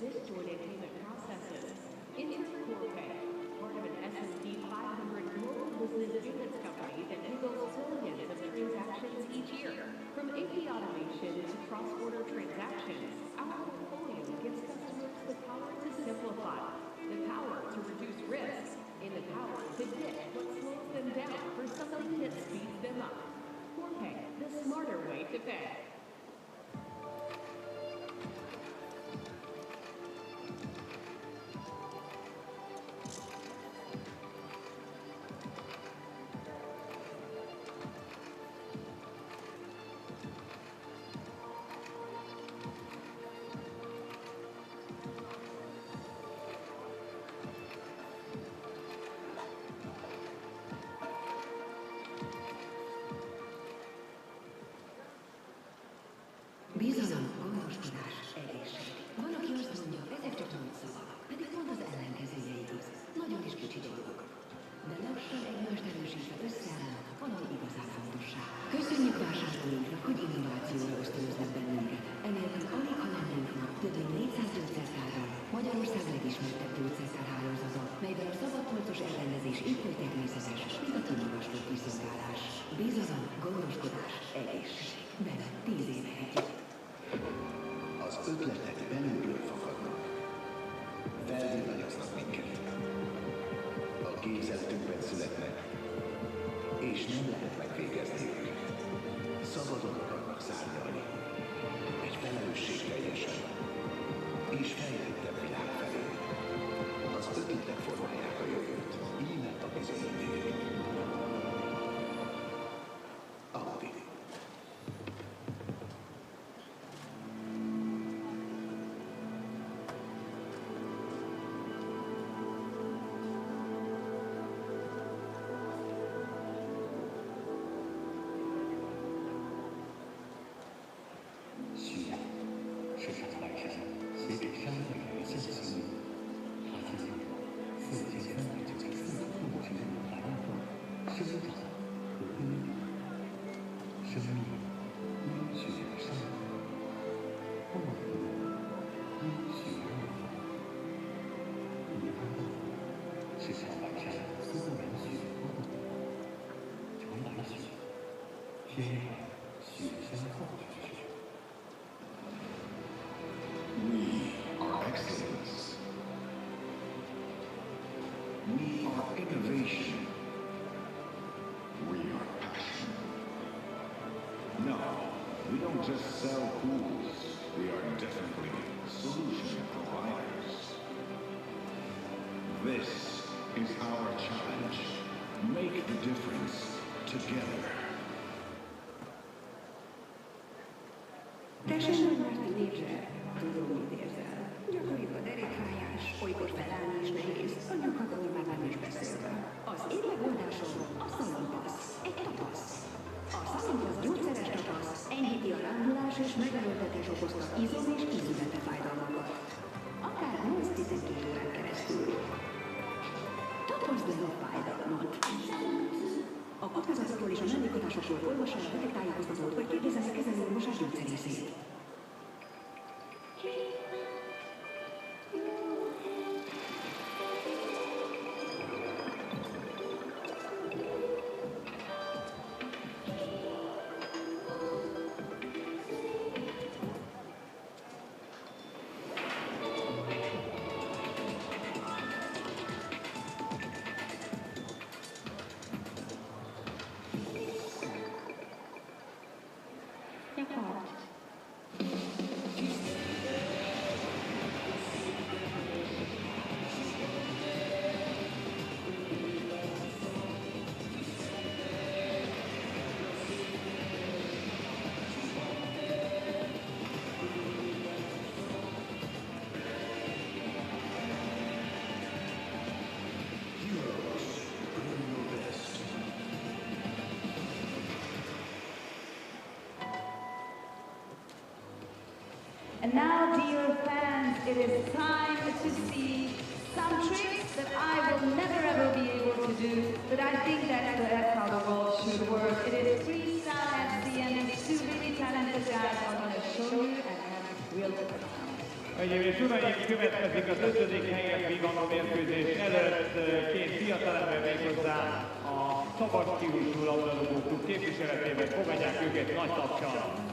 disjointed payment processes. Enter Corpay, part of an S&P 500 global business units company that handles billions of transactions each year. From AP automation to cross-border transactions, our portfolio gives customers the power to simplify, the power to reduce risk, and the power to predict what slows them down for something that speeds them up. Corpay, the smarter way to pay. Bizalom, gondoskodás, egészség. Van, aki azt mondja, ezek csak nagy szavak, pedig pont az ellenkezője igaz. Nagyon is kicsi dolgok. De lassan egymást erősítve összeállnak, valami igazán fontossá. Köszönjük vásárlóinknak, hogy innovációra ösztönöznek bennünket. Enélkül alig ha lennénk ma több mint 400 gyógyszertárral, Magyarország legismertebb gyógyszertárhálózata, melyben a szabadpolcos elrendezés épp oly természetes, mint a kimagasló kiszolgálás. Bizalom, gondoskodás, egészség. Bele 10 éve együtt. Az ötletek belülről fakadnak. Felvillanyoznak minket. A képzeletünkben születnek, és nem lehet megvégezni őket. Szabadon akarnak szárnyalni. Egy felelősségteljesen és fejlettebb világ felé. Az ötletek formálják a jövőt. Így lett a bizonyíték. Audi. We are excellence. We are innovation. We are passion. No, we don't just sell pools. We are definitely solution providers. This is our challenge. Make the difference together. Te sem vagy Márti népre. Tudom, mit érzel. Gyakoribb a derékhájás, olykor felállni is nehéz, a nyughatóról már nem is beszélve. Az én megoldásom a szalompassz. Egy tapasz. A szalompassz gyógyszeres tapasz enyhíti a rándulás és megerőltetés okozta izom és ízülete fájdalmakat. Akár 8-12 órán keresztül. Tapaszd meg a fájdalmat. A kockázatokról és a mellékhatásokról olvass el a betegtájékoztatót, vagy kérdezz a kezelőorvosás gyógyszerészét. And now, dear fans, it is time to see some tricks that I will never ever be able to do, but I think that's how the world should work. It is freestyle at the end, and these two really talented guys are going to show you and have real good time. Hölgyeim és uraim, következik az 5. helyes vívandó mérkőzés előtt két fiatalember méghozzá a szabad stílusú labdarúgó klub képviseletében. Fogadják őket nagy tapsal!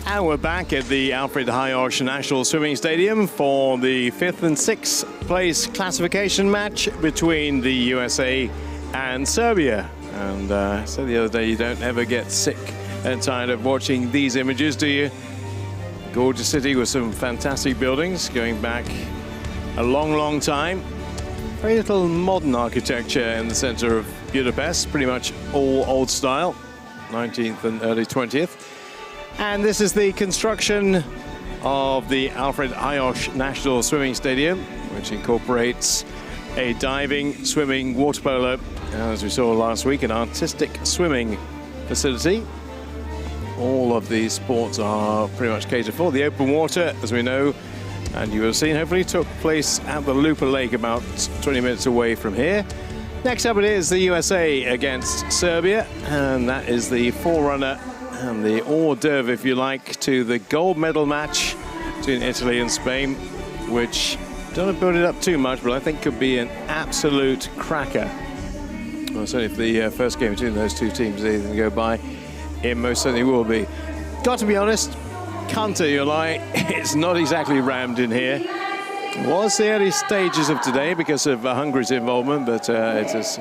And we're back at the Alfred Hayosh National Swimming Stadium for the 5th and 6th place classification match between the USA and Serbia. And I said the other day, you don't ever get sick and tired of watching these images, do you? Gorgeous city with some fantastic buildings going back a long, long time. Very little modern architecture in the center of Budapest, pretty much all old style, 19th and early 20th. And this is the construction of the Alfred Hayosh National Swimming Stadium, which incorporates a diving, swimming, water polo, and as we saw last week, an artistic swimming facility. All of these sports are pretty much catered for. The open water, as we know, and you have seen, hopefully took place at the Lupa Lake about 20 minutes away from here. Next up it is the USA against Serbia, and that is the forerunner and the hors d'oeuvre, if you like, to the gold medal match between Italy and Spain, which, don't build it up too much, but I think could be an absolute cracker. Well, certainly if the first game between those two teams is anything to go by, it most certainly will be. Got to be honest, can't tell you a lie, it's not exactly rammed in here. It was the early stages of today because of Hungary's involvement, but it has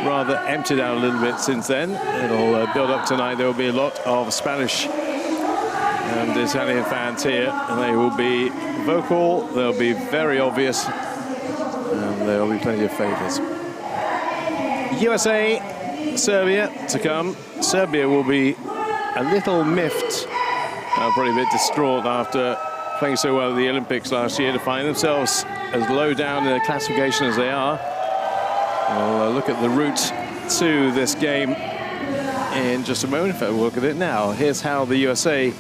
rather emptied out a little bit since then. It'll build up tonight. There will be a lot of Spanish and Italian fans here, and they will be vocal, they'll be very obvious, and there will be plenty of favours. USA, Serbia to come. Serbia will be a little miffed, probably a bit distraught after playing so well at the Olympics last year to find themselves as low down in the classification as they are. We'll look at the route to this game in just a moment. In fact, we'll look at it now. Here's how the USA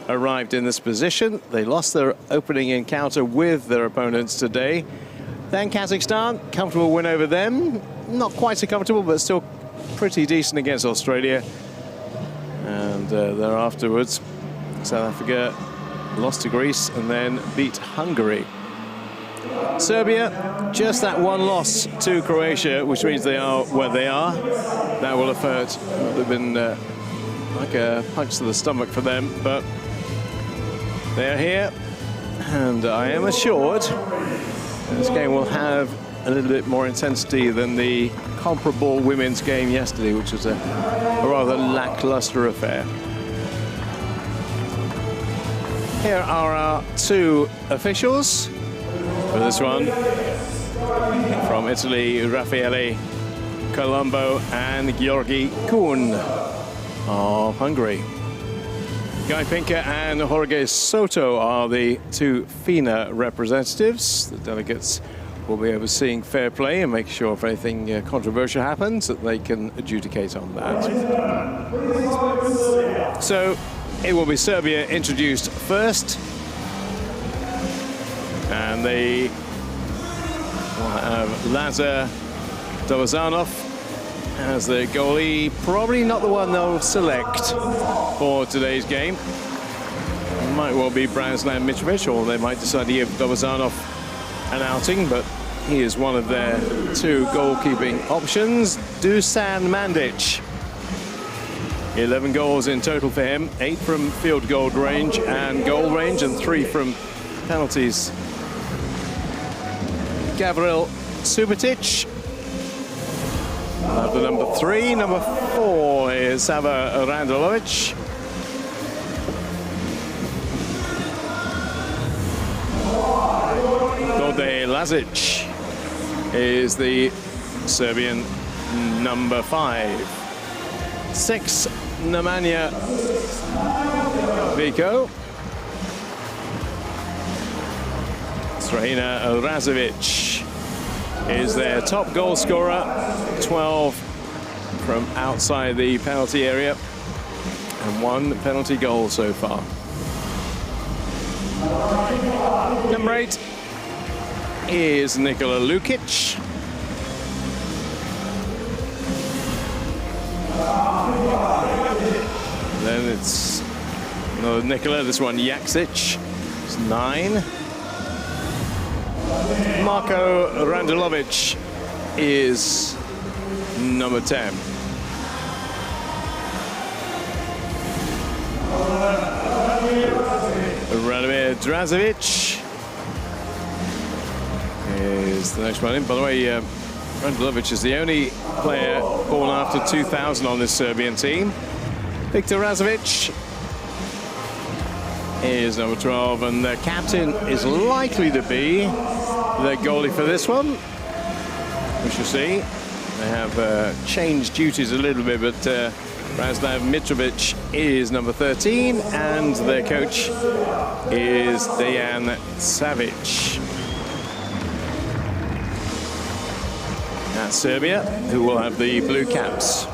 arrived in this position. They lost their opening encounter with their opponents today. Then Kazakhstan, comfortable win over them. Not quite so comfortable, but still pretty decent against Australia. And there afterwards, South Africa lost to Greece and then beat Hungary. Serbia, just that one loss to Croatia, which means they are where they are. That will have hurt. It would have been like a punch to the stomach for them, but they're here, and I am assured this game will have a little bit more intensity than the comparable women's game yesterday, which was a rather lackluster affair. Here are our two officials for this one. From Italy, Raffaele Colombo and Georgi Kuhn of Hungary. Guy Pinker and Jorge Soto are the two FINA representatives. The delegates will be overseeing fair play and make sure if anything controversial happens that they can adjudicate on that. So it will be Serbia introduced first, and they will have Lazar Dovazanov as the goalie. Probably not the one they'll select for today's game. It might well be Branislav Mitrovic, or they might decide to give Dovazanov an outing, but he is one of their two goalkeeping options. Dusan Mandic, 11 goals in total for him, 8 from field goal range and goal range, and 3 from penalties. Gavril Subotic, the number 3. Number 4 is Sava Randulovic. Dode Lazic is the Serbian number 5. 6, Nemanja Vico. Strahina Razovic is their top goal scorer, 12 from outside the penalty area and 1 penalty goal so far. Number 8 is Nikola Lukic. Then it's another Nikola, this one Jaksic, it's 9. Marko Randulovic is number 10. Radomir Drazovic is the next one in. By the way, Randulovic is the only player born after 2000 on this Serbian team. Viktor Razovic is number 12, and the captain is likely to be the goalie for this one. We shall see. They have changed duties a little bit, but Branislav Mitrovic is number 13, and their coach is Dejan Savic. That's Serbia, who will have the blue caps.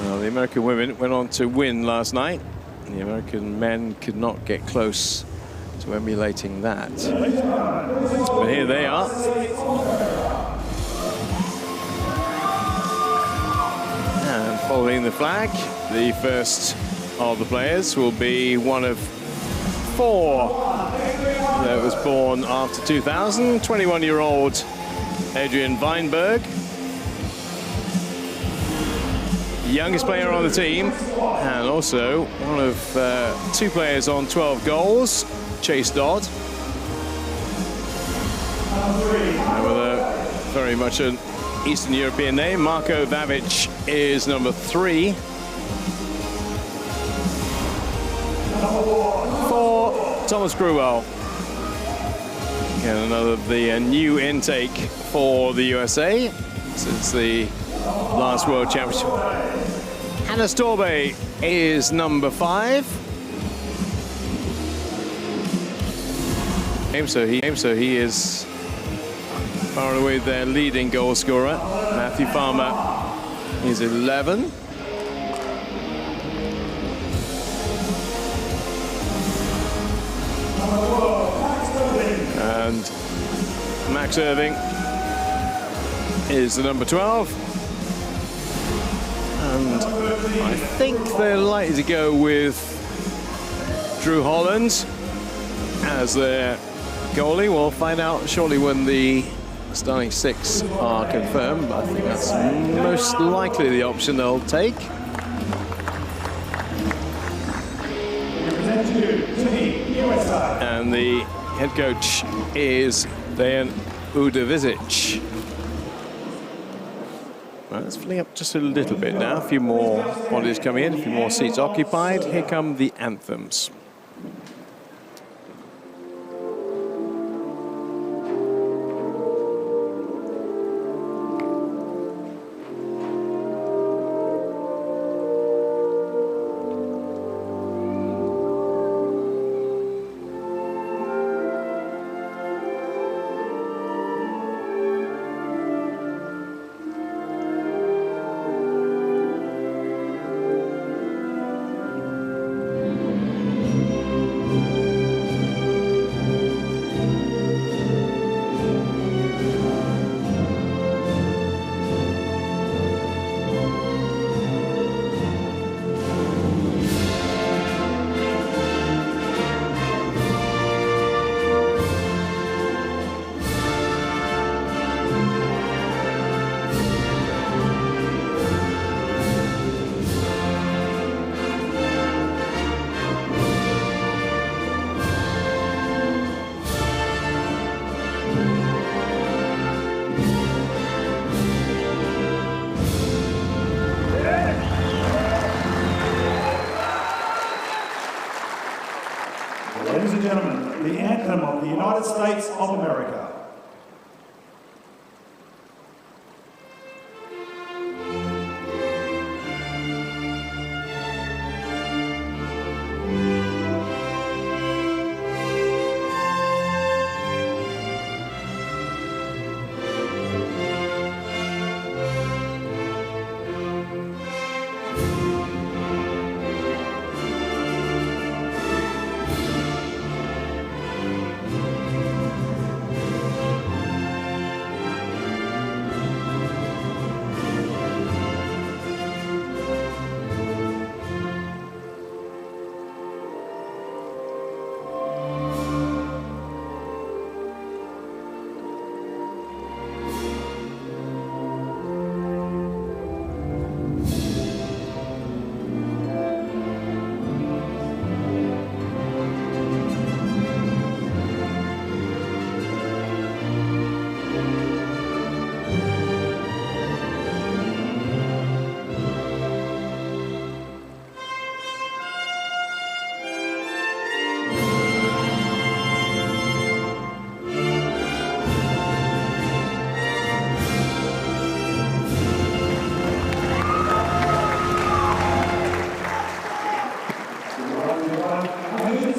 Well, the American women went on to win last night. The American men could not get close to emulating that. But here they are. And following the flag, the first of the players will be one of 4 that was born after 2000. 21-year-old Adrian Weinberg, youngest player on the team, and also one of 2 players on 12 goals, Chase Dodd. And with a very much an Eastern European name, Marko Vavic is number 3. 4, Thomas Gruwell. And another of the new intake for the USA since the last World Championship. Hannes Torbe is number 5. So he is far and away their leading goal scorer. Matthew Farmer is 11. And Max Irving is the number 12. And I think they're likely to go with Drew Holland as their goalie. We'll find out shortly when the starting 6 are confirmed, but I think that's most likely the option they'll take. And the head coach is Dejan Udovičić. Well, it's filling up just a little bit now. A few more bodies coming in, a few more seats occupied. Here come the anthems. United States of America.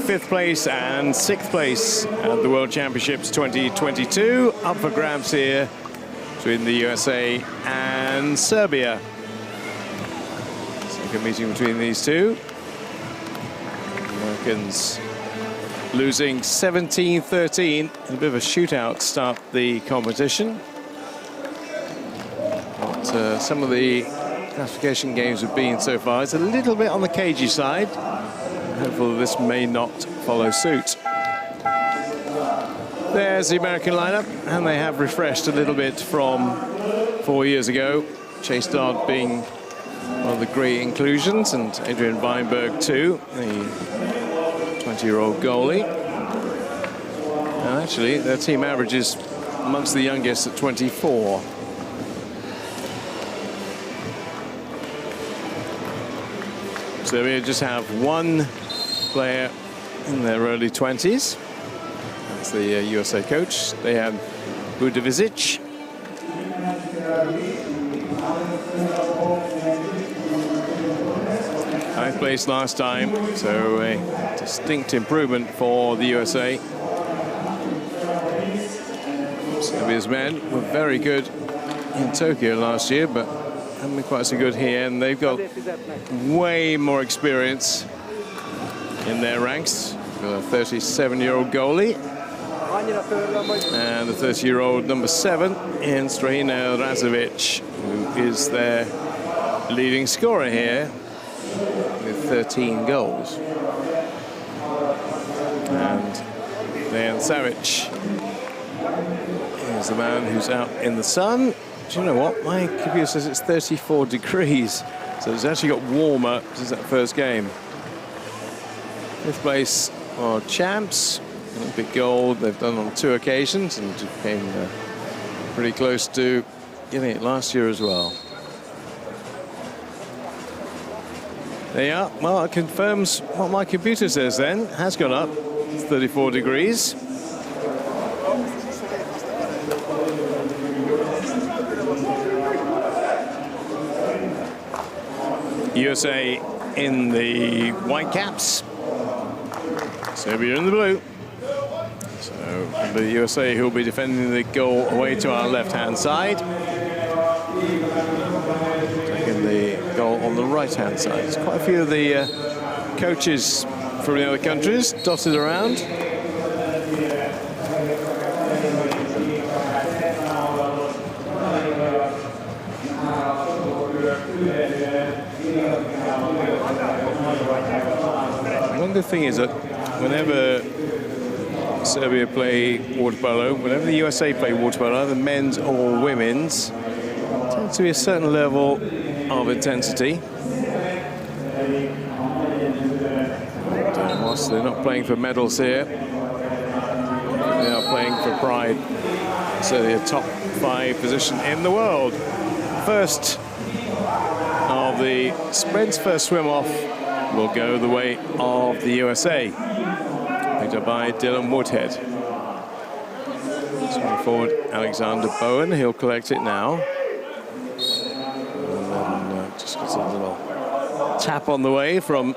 Fifth place and sixth place at the World Championships 2022. Up for grabs here between the USA and Serbia. Second meeting between these two. Americans losing 17-13. A bit of a shootout to start the competition. But some of the classification games have been so far. It's a little bit on the cagey side. Hopefully this may not follow suit. There's the American lineup, and they have refreshed a little bit from 4 years ago. Chase Dodd being one of the great inclusions, and Adrian Weinberg too, the 20-year-old goalie. And actually, their team average is amongst the youngest at 24. So we just have one player in their early 20s. That's the USA coach. They have Budapest. Ninth place last time, so a distinct improvement for the USA. Serbia's men were very good in Tokyo last year, but haven't been quite so good here, and they've got way more experience in their ranks. Got a 37-year-old goalie and a 30-year-old number 7 in Strahina Razovic, who is their leading scorer here with 13 goals. And then Savic is the man who's out in the sun. Do you know what? My computer says it's 34 degrees, so it's actually got warmer since that first game. Fifth place are champs. Olympic gold they've done on 2 occasions and came pretty close to getting it last year as well. There you are. Well, it confirms what my computer says then. Has gone up. It's 34 degrees. USA in the white caps. Serbia in the blue. So the USA who will be defending the goal away to our left-hand side. Taking the goal on the right-hand side. There's quite a few of the coaches from the other countries dotted around. One good thing is that whenever Serbia play water polo, whenever the USA play water polo, either men's or women's, there tends to be a certain level of intensity. Whilst they're not playing for medals here, they are playing for pride. So the top 5 position in the world. First of the sprints, first swim off will go the way of the USA. Picked up by Dylan Woodhead. Swing forward, Alexander Bowen. He'll collect it now. And then just gets a little tap on the way from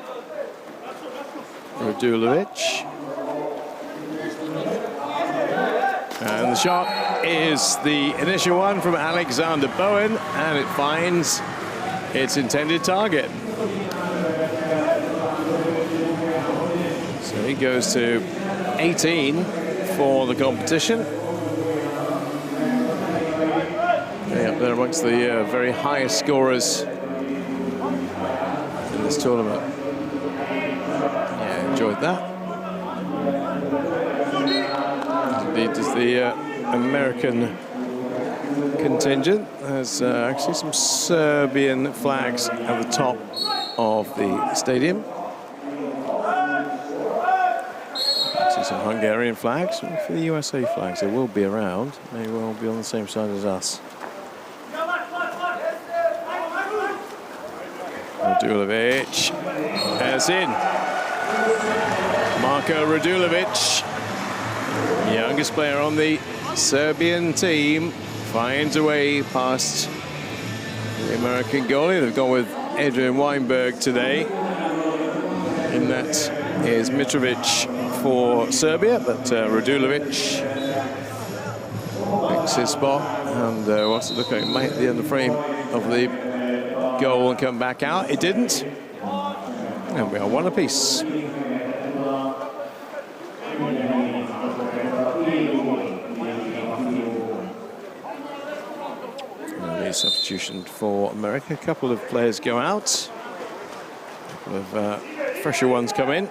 Radulovic. And the shot is the initial one from Alexander Bowen, and it finds its intended target. So he goes to 18 for the competition. Up there amongst the very highest scorers in this tournament. Yeah, enjoyed that. Indeed, does the American contingent. There's actually some Serbian flags at the top of the stadium. See some Hungarian flags. For the USA flags, they will be around. They will be on the same side as us. Radulovic, as in. Marko Radulovic, youngest player on the Serbian team, finds a way past the American goalie. They've gone with Adrian Weinberg today. And that is Mitrovic for Serbia, but Radulovic makes his spot and wants to look like it might be in the frame of the goal and come back out. It didn't. And we are one apiece. Substitution for America. A couple of players go out. A couple of fresher ones come in.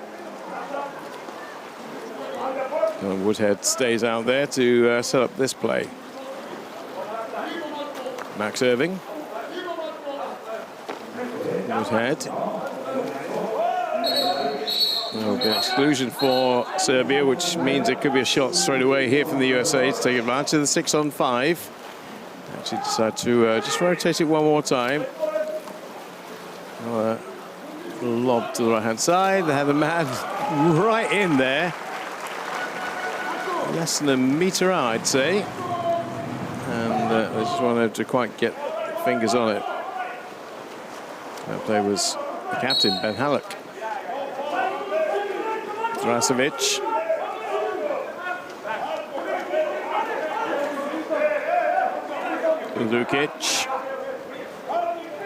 And Woodhead stays out there to set up this play. Max Irving. Woodhead. There will be an exclusion for Serbia, which means it could be a shot straight away here from the USA to take advantage of the 6-on-5. Actually decide to just rotate it one more time. Lob to the right-hand side. They have a man right in there. Less than a metre, I'd say. And they just wanted to quite get fingers on it. That play was the captain, Ben Halleck. Drasovic. Lukic.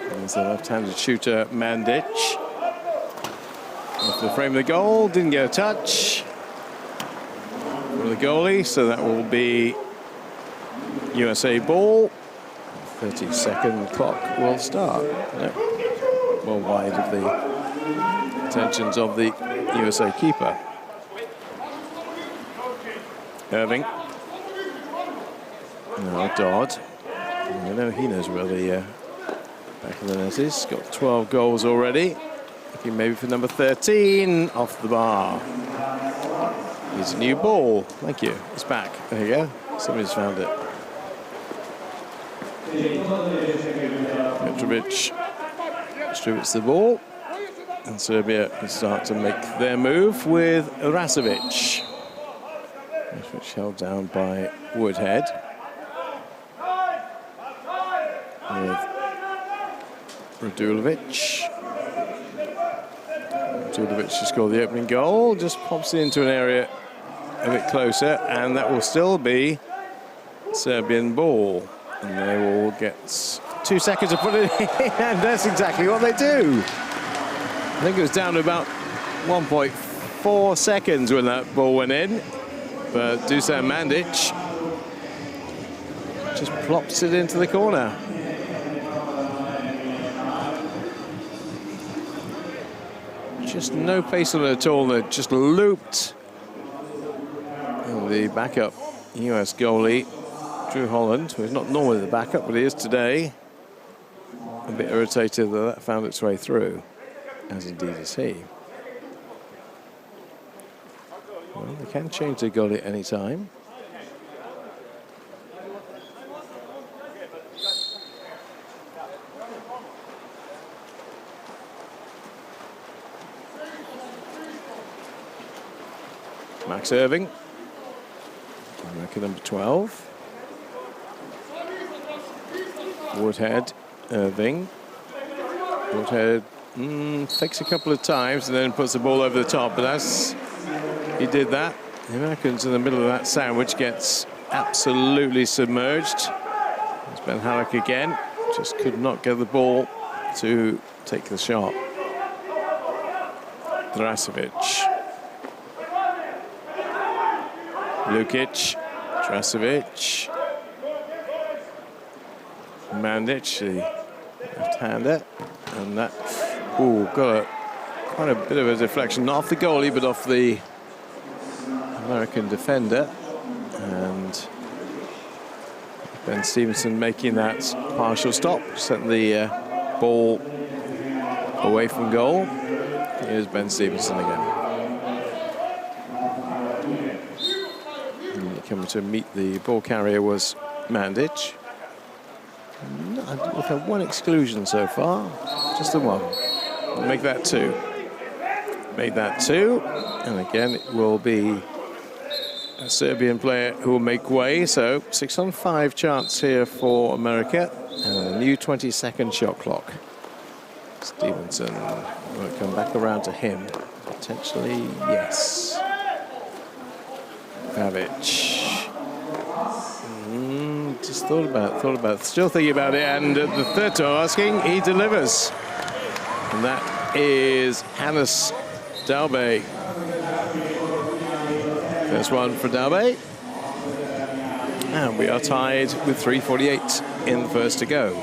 There's the left-handed shooter, Mandic. Off the frame of the goal, didn't get a touch for the goalie, so that will be USA ball. 30-second clock will start. No. Well wide of the intentions of the USA keeper. Irving. Now Dodd. You know he knows where the back of the net is. Got 12 goals already. Looking maybe for number 13 off the bar. Here's a new ball. Thank you. It's back. There you go. Somebody's found it. Mitrovic distributes the ball. And Serbia can start to make their move with Rasovic. Which held down by Woodhead. With Radulovic. Radulovic to score the opening goal. Just pops it into an area a bit closer, and that will still be Serbian ball. And they will get 2 seconds to put it in, and that's exactly what they do. I think it was down to about 1.4 seconds when that ball went in, but Dusan Mandic just plops it into the corner. Just no pace on it at all, and it just looped. And the backup US goalie, Drew Holland, who is not normally the backup, but he is today, a bit irritated that that found its way through, as indeed is he. Well, they can change the goalie at any time. Max Irving. American number 12. Woodhead, Irving. Woodhead fakes a couple of times and then puts the ball over the top, but as he did that, the Americans in the middle of that sandwich gets absolutely submerged. It's Ben Halleck again, just could not get the ball to take the shot. Drasovic. Lukic. Drasovic. Mandic, the left-hander. And that, got quite a bit of a deflection, not off the goalie, but off the American defender. And Ben Stevenson making that partial stop, sent the ball away from goal. Here's Ben Stevenson again. And coming to meet the ball carrier was Mandic. We've had one exclusion so far, just the one. Make that two. Make that two, and again it will be a Serbian player who will make way. So 6-on-5 chance here for America, and a new 20-second shot clock. Stevenson will come back around to him. Potentially, yes. Pavic. Just thought about, still thinking about it, and at the third time asking, he delivers. And that is Hannes Dalbe. First one for Dalbe. And we are tied with 3:48 in the first to go.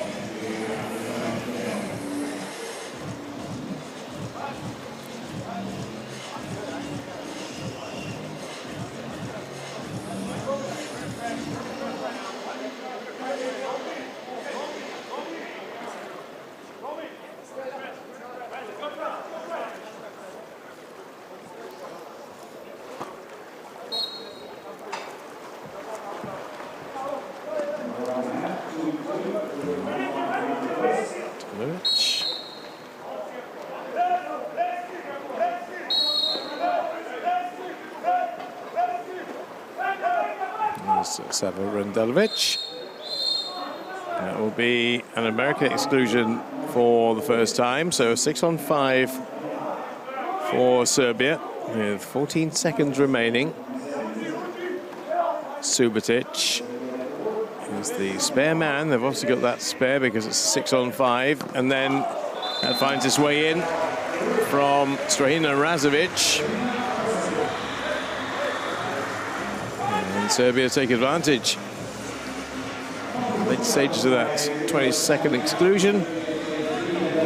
Savo Randelovic. That will be an American exclusion for the first time. So 6-on-5 for Serbia with 14 seconds remaining. Subotic is the spare man. They've obviously got that spare because it's 6-on-5. And then that finds its way in from Strahina Razovic. Serbia take advantage. Late stages of that 20-second exclusion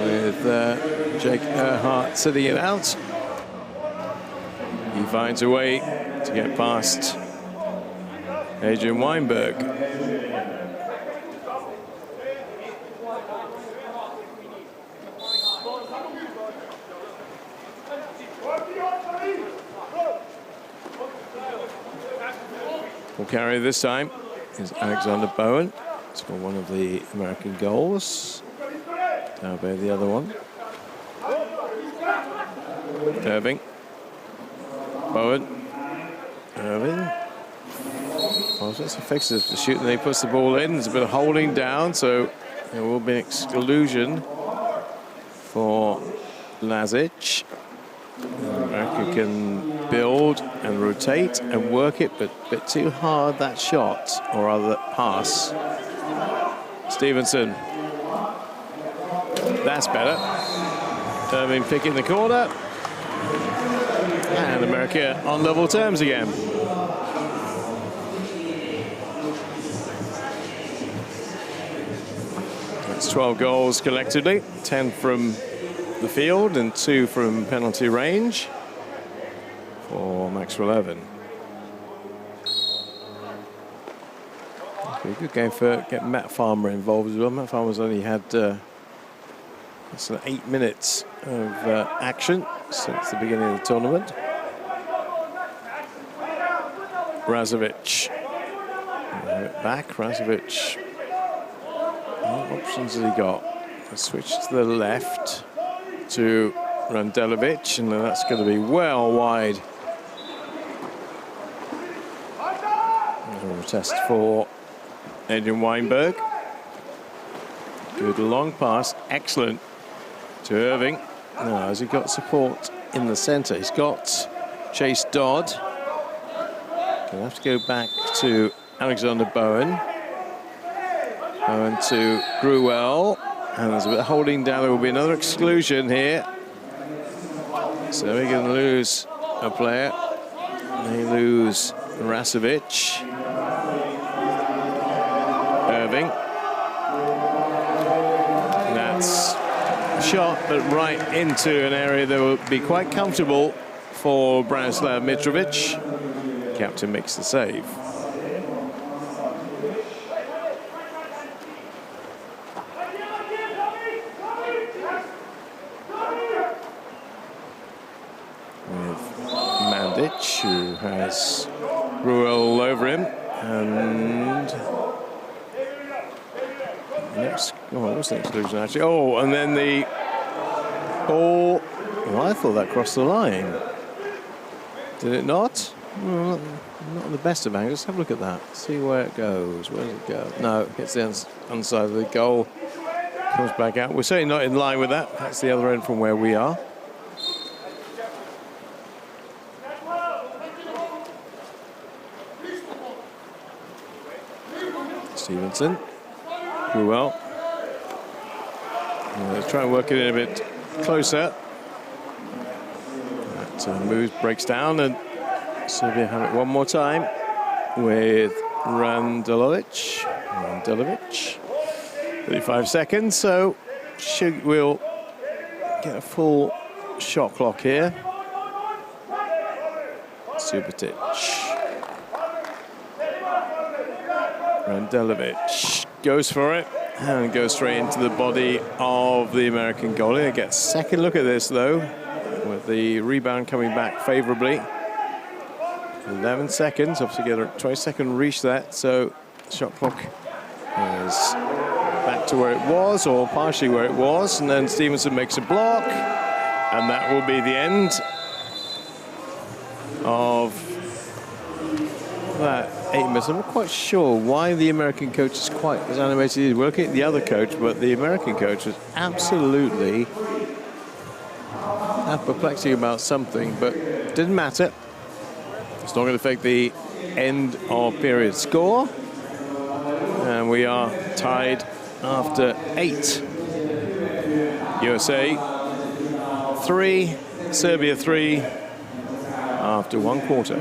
with Jake Earhart sitting it out. He finds a way to get past Adrian Weinberg. Carrier this time is Alexander Bowen. Scored one of the American goals. Dalbe the other one. Irving. Bowen. Irving. Well, that's effective to shoot, and he puts the ball in. There's a bit of holding down, so there will be an exclusion for Lazic. America can build and rotate and work it, but a bit too hard that shot, or rather that pass. Stevenson. That's better. Irving picking the corner. And America on level terms again. That's 12 goals collectively, 10 from the field and 2 from penalty range for Maxwell Evan. Be a good game for get Matt Farmer involved as well. Matt Farmer's only had less than 8 minutes of action since the beginning of the tournament. Razovic. Back, Razovic. What options has he got? A switch to the left to Randelovic, and that's going to be well wide. A test for Adrian Weinberg. Good long pass, excellent to Irving. Now, has he got support in the centre? He's got Chase Dodd. Gonna have to go back to Alexander Bowen. Bowen to Gruel. And there's a bit of holding down. There will be another exclusion here. So we're going to lose a player. They lose Rasovic. Irving. That's a shot, but right into an area that will be quite comfortable for Branislav Mitrovic. Captain makes the save. Who has Ruel all over him, and next, oh, what was the exclusion actually? Oh, and then the ball. Oh, I thought that crossed the line. Did it not? Well, not the best of angles. Have a look at that. See where it goes. Where does it go? No, it hits the underside of the goal. Comes back out. We're certainly not in line with that. That's the other end from where we are. Stevenson. Ruel. Let's try and work it in a bit closer. That move breaks down, and Serbia have it one more time with Randelovic. 35 seconds, so we'll get a full shot clock here. Subotic. Randelovic goes for it and goes straight into the body of the American goalie. Gets second look at this though, with the rebound coming back favourably. 11 seconds, obviously get a 20-second reach that, so shot clock is back to where it was, or partially where it was, and then Stevenson makes a block, and that will be the end of that 8 minutes. I'm not quite sure why the American coach is quite as animated. He's working at the other coach, but the American coach was absolutely perplexing about something, but didn't matter. It's not going to affect the end of period score. And we are tied after 8. USA 3, Serbia 3 after 1 quarter.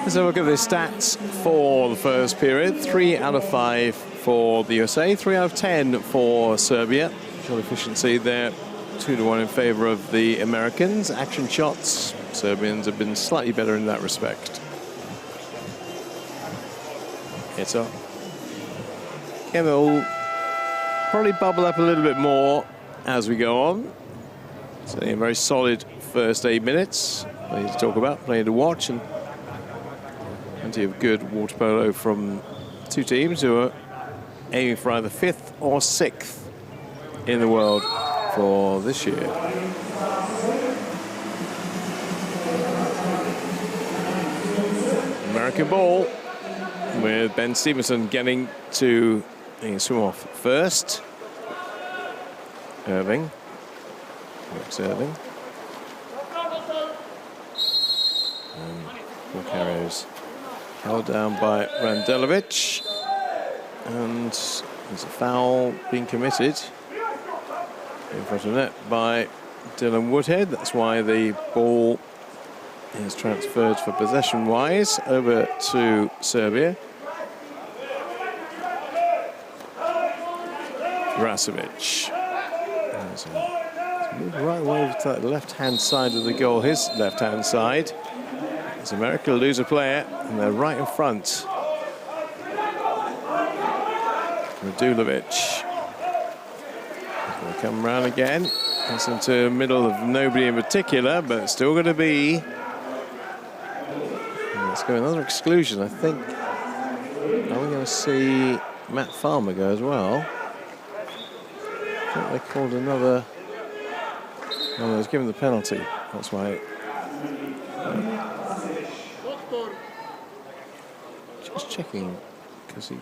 Let's have a look at the stats for the first period. 3 out of 5 for the USA, 3 out of 10 for Serbia. Shot efficiency there, 2-1 in favour of the Americans. Action shots, Serbians have been slightly better in that respect. It's up. Again, they'll probably bubble up a little bit more as we go on. So a very solid first 8 minutes. Plenty to talk about, plenty to watch, and plenty of good water polo from two teams who are aiming for either 5th or 6th in the world for this year. American ball with Ben Stevenson getting to swim off first. Irving. Looks Irving. Makario's held down by Randelovic. And there's a foul being committed in front of net by Dylan Woodhead. That's why the ball is transferred for possession-wise over to Serbia. Rasovic. Moved right over to that left-hand side of the goal, his left-hand side. As America lose a player, and they're right in front. Radulovic. Going to come round again. It's into the middle of nobody in particular, but it's still going to be. Let's go another exclusion, I think. Are we going to see Matt Farmer go as well? I think they called another. No, they was given the penalty. That's why. Just checking, because he.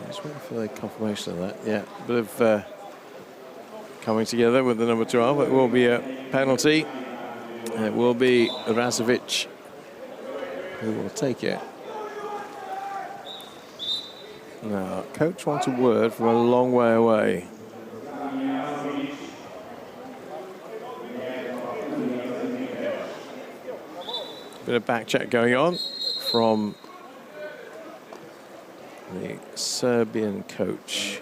Just waiting for the confirmation of that. Yeah, a bit of coming together with the number 12. It will be a penalty. It will be Rasovic who will take it. Now, coach wants a word from a long way away. Bit of back check going on from the Serbian coach.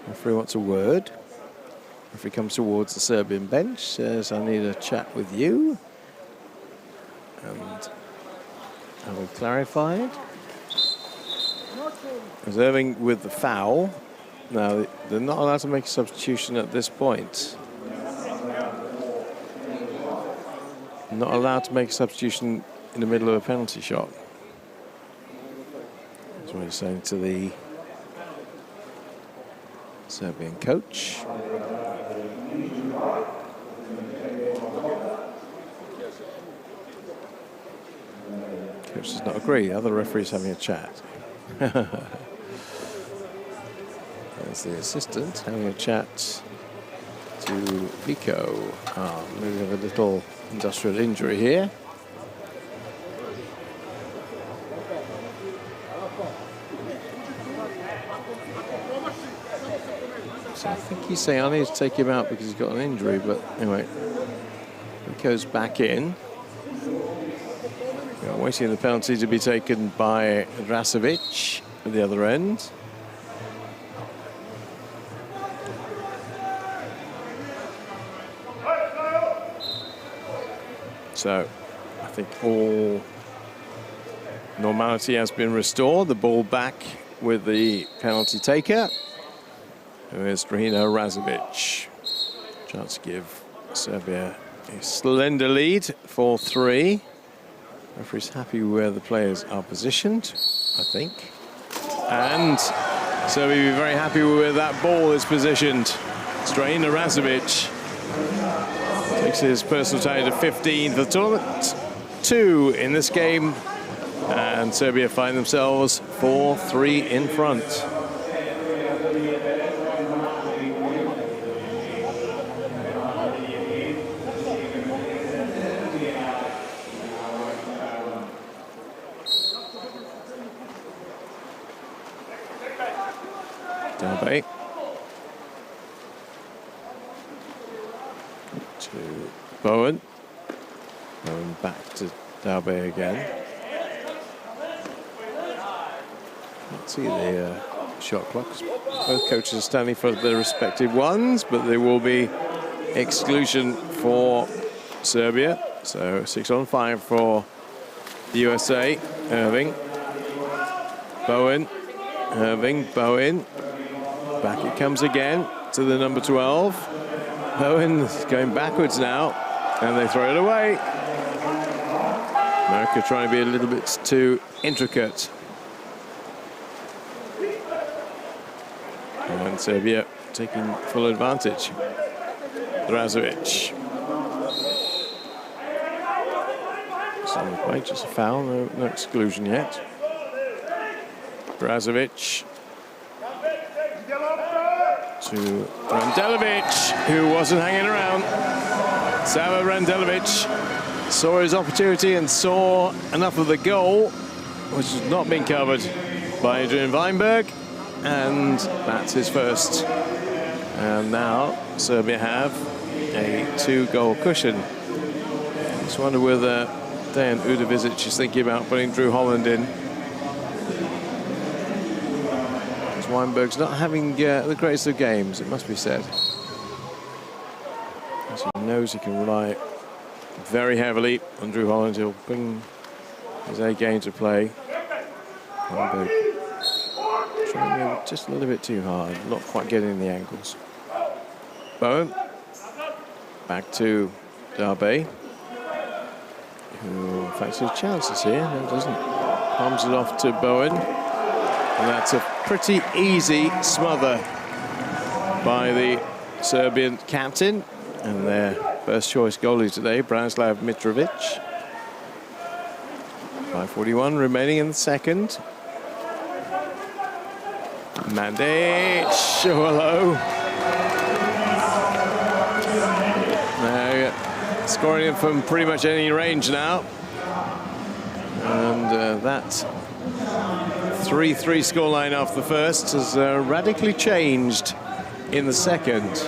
Referee wants a word. Referee comes towards the Serbian bench, says, I need a chat with you. And have we clarified? Irving with the foul. Now, they're not allowed to make a substitution at this point. Not allowed to make a substitution in the middle of a penalty shot. That's what he's saying to the Serbian coach. Coach does not agree. The other referee's having a chat. There's the assistant having a chat to Pico. Maybe we have a little industrial injury here. So I think he's saying I need to take him out because he's got an injury, but anyway, he goes back in. We're waiting the penalty to be taken by Rasovic at the other end. So I think all normality has been restored. The ball back with the penalty taker, who is Drahina Rasovic. Chance to give Serbia a slender lead, 4-3. Referee's happy where the players are positioned, I think. And Serbia will be very happy with where that ball is positioned. Drahina Rasovic takes his personal tally to 15 for the tournament. 2 in this game. And Serbia find themselves 4-3 in front. Dalbey to Bowen. Bowen back to Dalbey again. Let's see the shot clocks. Both coaches are standing for their respective ones, but there will be exclusion for Serbia. So 6-on-5 for the USA. Irving. Bowen. Irving. Bowen. Back it comes again to the number 12. Bowen is going backwards now, and they throw it away. America trying to be a little bit too intricate. And Serbia taking full advantage. Rasovic. Solid play, just a foul, no exclusion yet. Rasovic to Randelevic, who wasn't hanging around. Sava Randelevic saw his opportunity and saw enough of the goal, which has not been covered by Adrian Weinberg, and that's his first. And now Serbia have a 2-goal cushion. Just wonder whether Dejan Udovičić is thinking about putting Drew Holland in. Because Weinberg's not having the greatest of games, it must be said. As he knows he can rely very heavily on Drew Holland. He'll bring his A game to play. Weinberg trying to go just a little bit too hard, not quite getting the angles. Bowen, back to Darbe, who fancies chances here, no doesn't. Palms it off to Bowen, and that's a pretty easy smother by the Serbian captain, and their first choice goalie today, Branislav Mitrovic. 5:41 remaining in the second. Mandic, oh, hello. Scoring it from pretty much any range now. And that 3-3 scoreline off the first has radically changed in the second.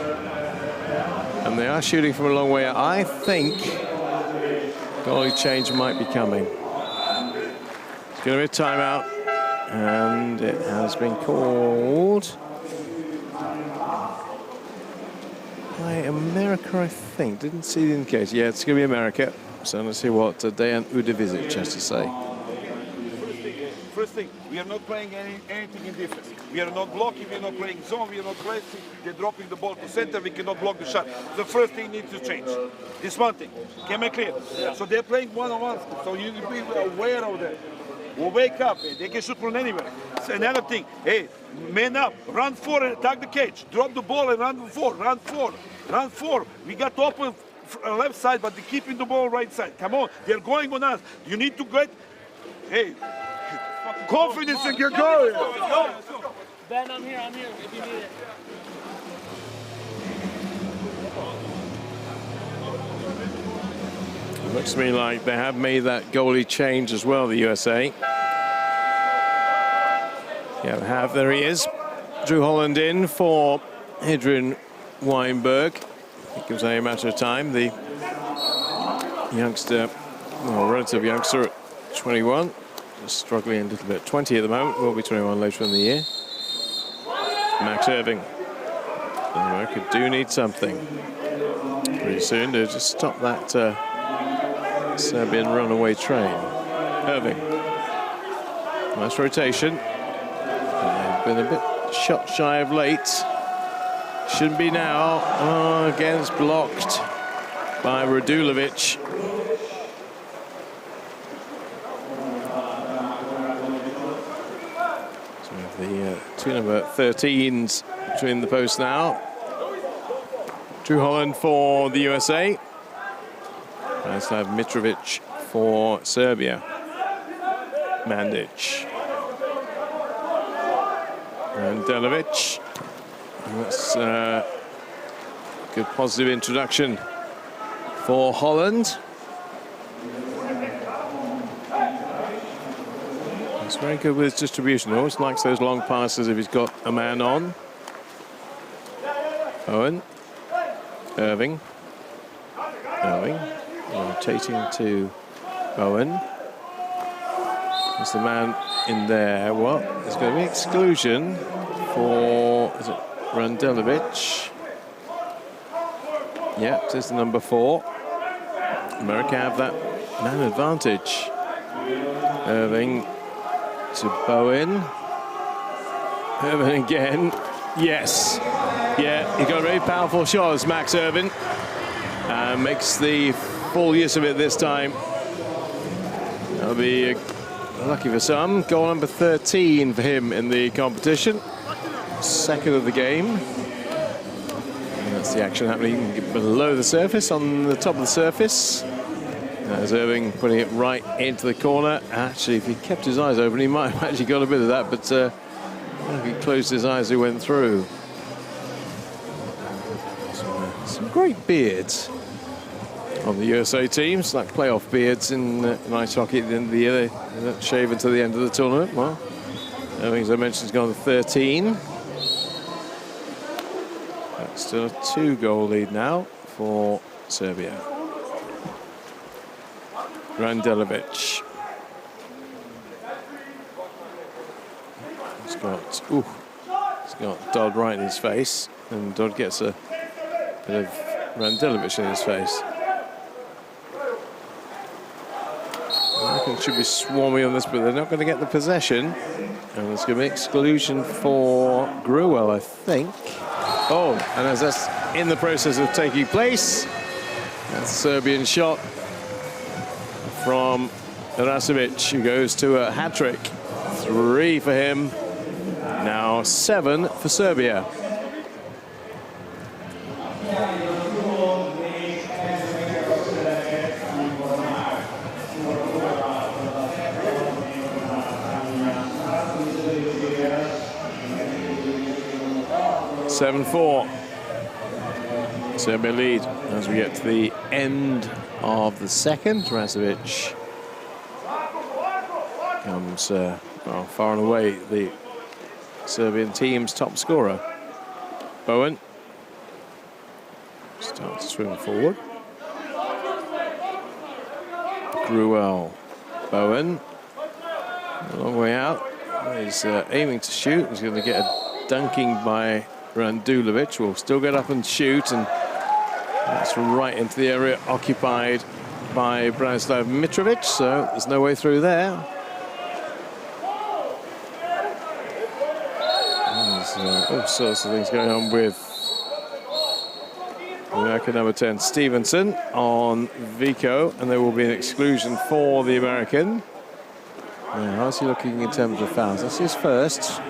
And they are shooting from a long way. I think goalie change might be coming. It's going to be a timeout. And it has been called by America, I think. Didn't see the indicator. Yeah, it's going to be America. So let's see what Dejan Udovičić has to say. First thing, we are not playing anything in defense. We are not blocking, we are not playing zone, we are not pressing, they're dropping the ball to center, we cannot block the shot. The first thing needs to change. This one thing. Can I make clear? So they're playing one-on-one, so you need to be aware of that. We'll wake up, they can shoot from anywhere. So another thing, hey, man up, run forward and attack the cage. Drop the ball and run forward, run forward, run forward. We got open left side, but they're keeping the ball right side. Come on, they're going on us. You need to get, hey, confidence in your goal. Ben, I'm here if you need it. Looks to me like they have made that goalie change as well, the USA. Yeah, they have. There he is. Drew Holland in for Adrian Weinberg. It gives a matter of time. The youngster, well, relative youngster at 21, just struggling a little bit. 20 at the moment, will be 21 later in the year. Max Irving. America do need something pretty soon to just stop that Serbian runaway train. Irving. Nice rotation. And they've been a bit shot shy of late. Shouldn't be now. Oh, again, it's blocked by Radulovic. So we have the two number 13s between the posts now. Drew Holland for the USA. Branislav Mitrovic for Serbia. Mandic. And Delivic. That's a good positive introduction for Holland. He's very good with his distribution. He always likes those long passes if he's got a man on. Owen. Irving. Rotating to Bowen. There's the man in there. Well, there's going to be exclusion for, is it Randelevic? Yeah, it is the number 4. America have that man advantage. Irving to Bowen. Irving again. Yes. Yeah, he got a very powerful shot as Max Irving. Makes the full use of it this time. That'll be lucky for some. Goal number 13 for him in the competition. Second of the game. And that's the action happening below the surface, on the top of the surface. There's Irving putting it right into the corner. Actually, if he kept his eyes open, he might have actually got a bit of that, but he closed his eyes as he went through. great beards of the USA teams, like playoff beards in ice hockey at the end of the year. They don't shave until the end of the tournament. Well, as I mentioned, has gone to 13. That's still a 2-goal lead now for Serbia. Randelevic. He's got Dodd right in his face, and Dodd gets a bit of Randelevic in his face. I reckon it should be swarming on this, but they're not going to get the possession. And there's going to be exclusion for Gruel, I think. Oh, and as that's in the process of taking place, that's a Serbian shot from Rasovic, who goes to a hat-trick. 3 for him. Now 7 for Serbia. (7-4). Serbia lead as we get to the end of the second. Rasovic comes far and away the Serbian team's top scorer. Bowen starts to swim forward. Gruel. Bowen, a long way out. He's aiming to shoot. He's going to get a dunking by Randulovic. Will still get up and shoot, and that's right into the area occupied by Branislav Mitrovic, so there's no way through there. There's all sorts of things going on with American number 10 Stevenson on Vico, and there will be an exclusion for the American. Now, how's he looking in terms of fouls? That's his first.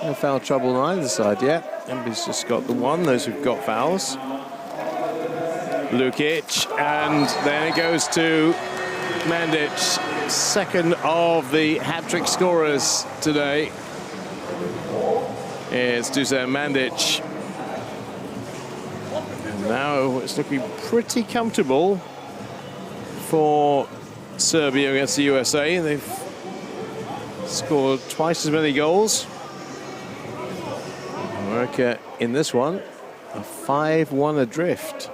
No foul trouble on either side yet. Embiid's just got the one, those who've got fouls. Lukic, and then it goes to Mandic, second of the hat-trick scorers today. It's Dusan Mandic. And now it's looking pretty comfortable for Serbia against the USA. They've scored twice as many goals. America in this one, a 5-1 adrift.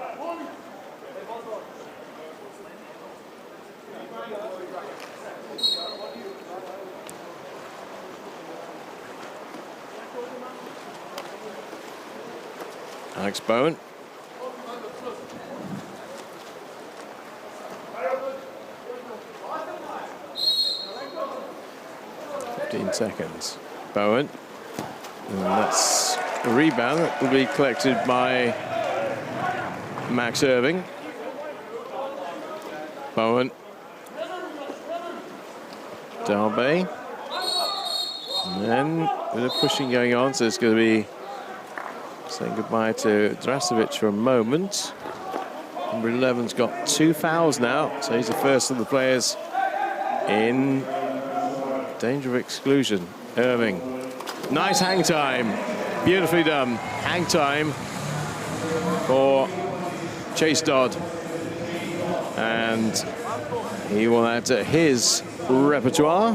Alex Bowen. Seconds. Bowen. And that's a rebound that will be collected by Max Irving. Bowen. Darby. And then a bit of pushing going on, so it's going to be saying goodbye to Drasovic for a moment. Number 11's got 2 fouls now, so he's the first of the players in danger of exclusion. Irving. Nice hang time. Beautifully done. Hang time for Chase Dodd. And he will add to his repertoire.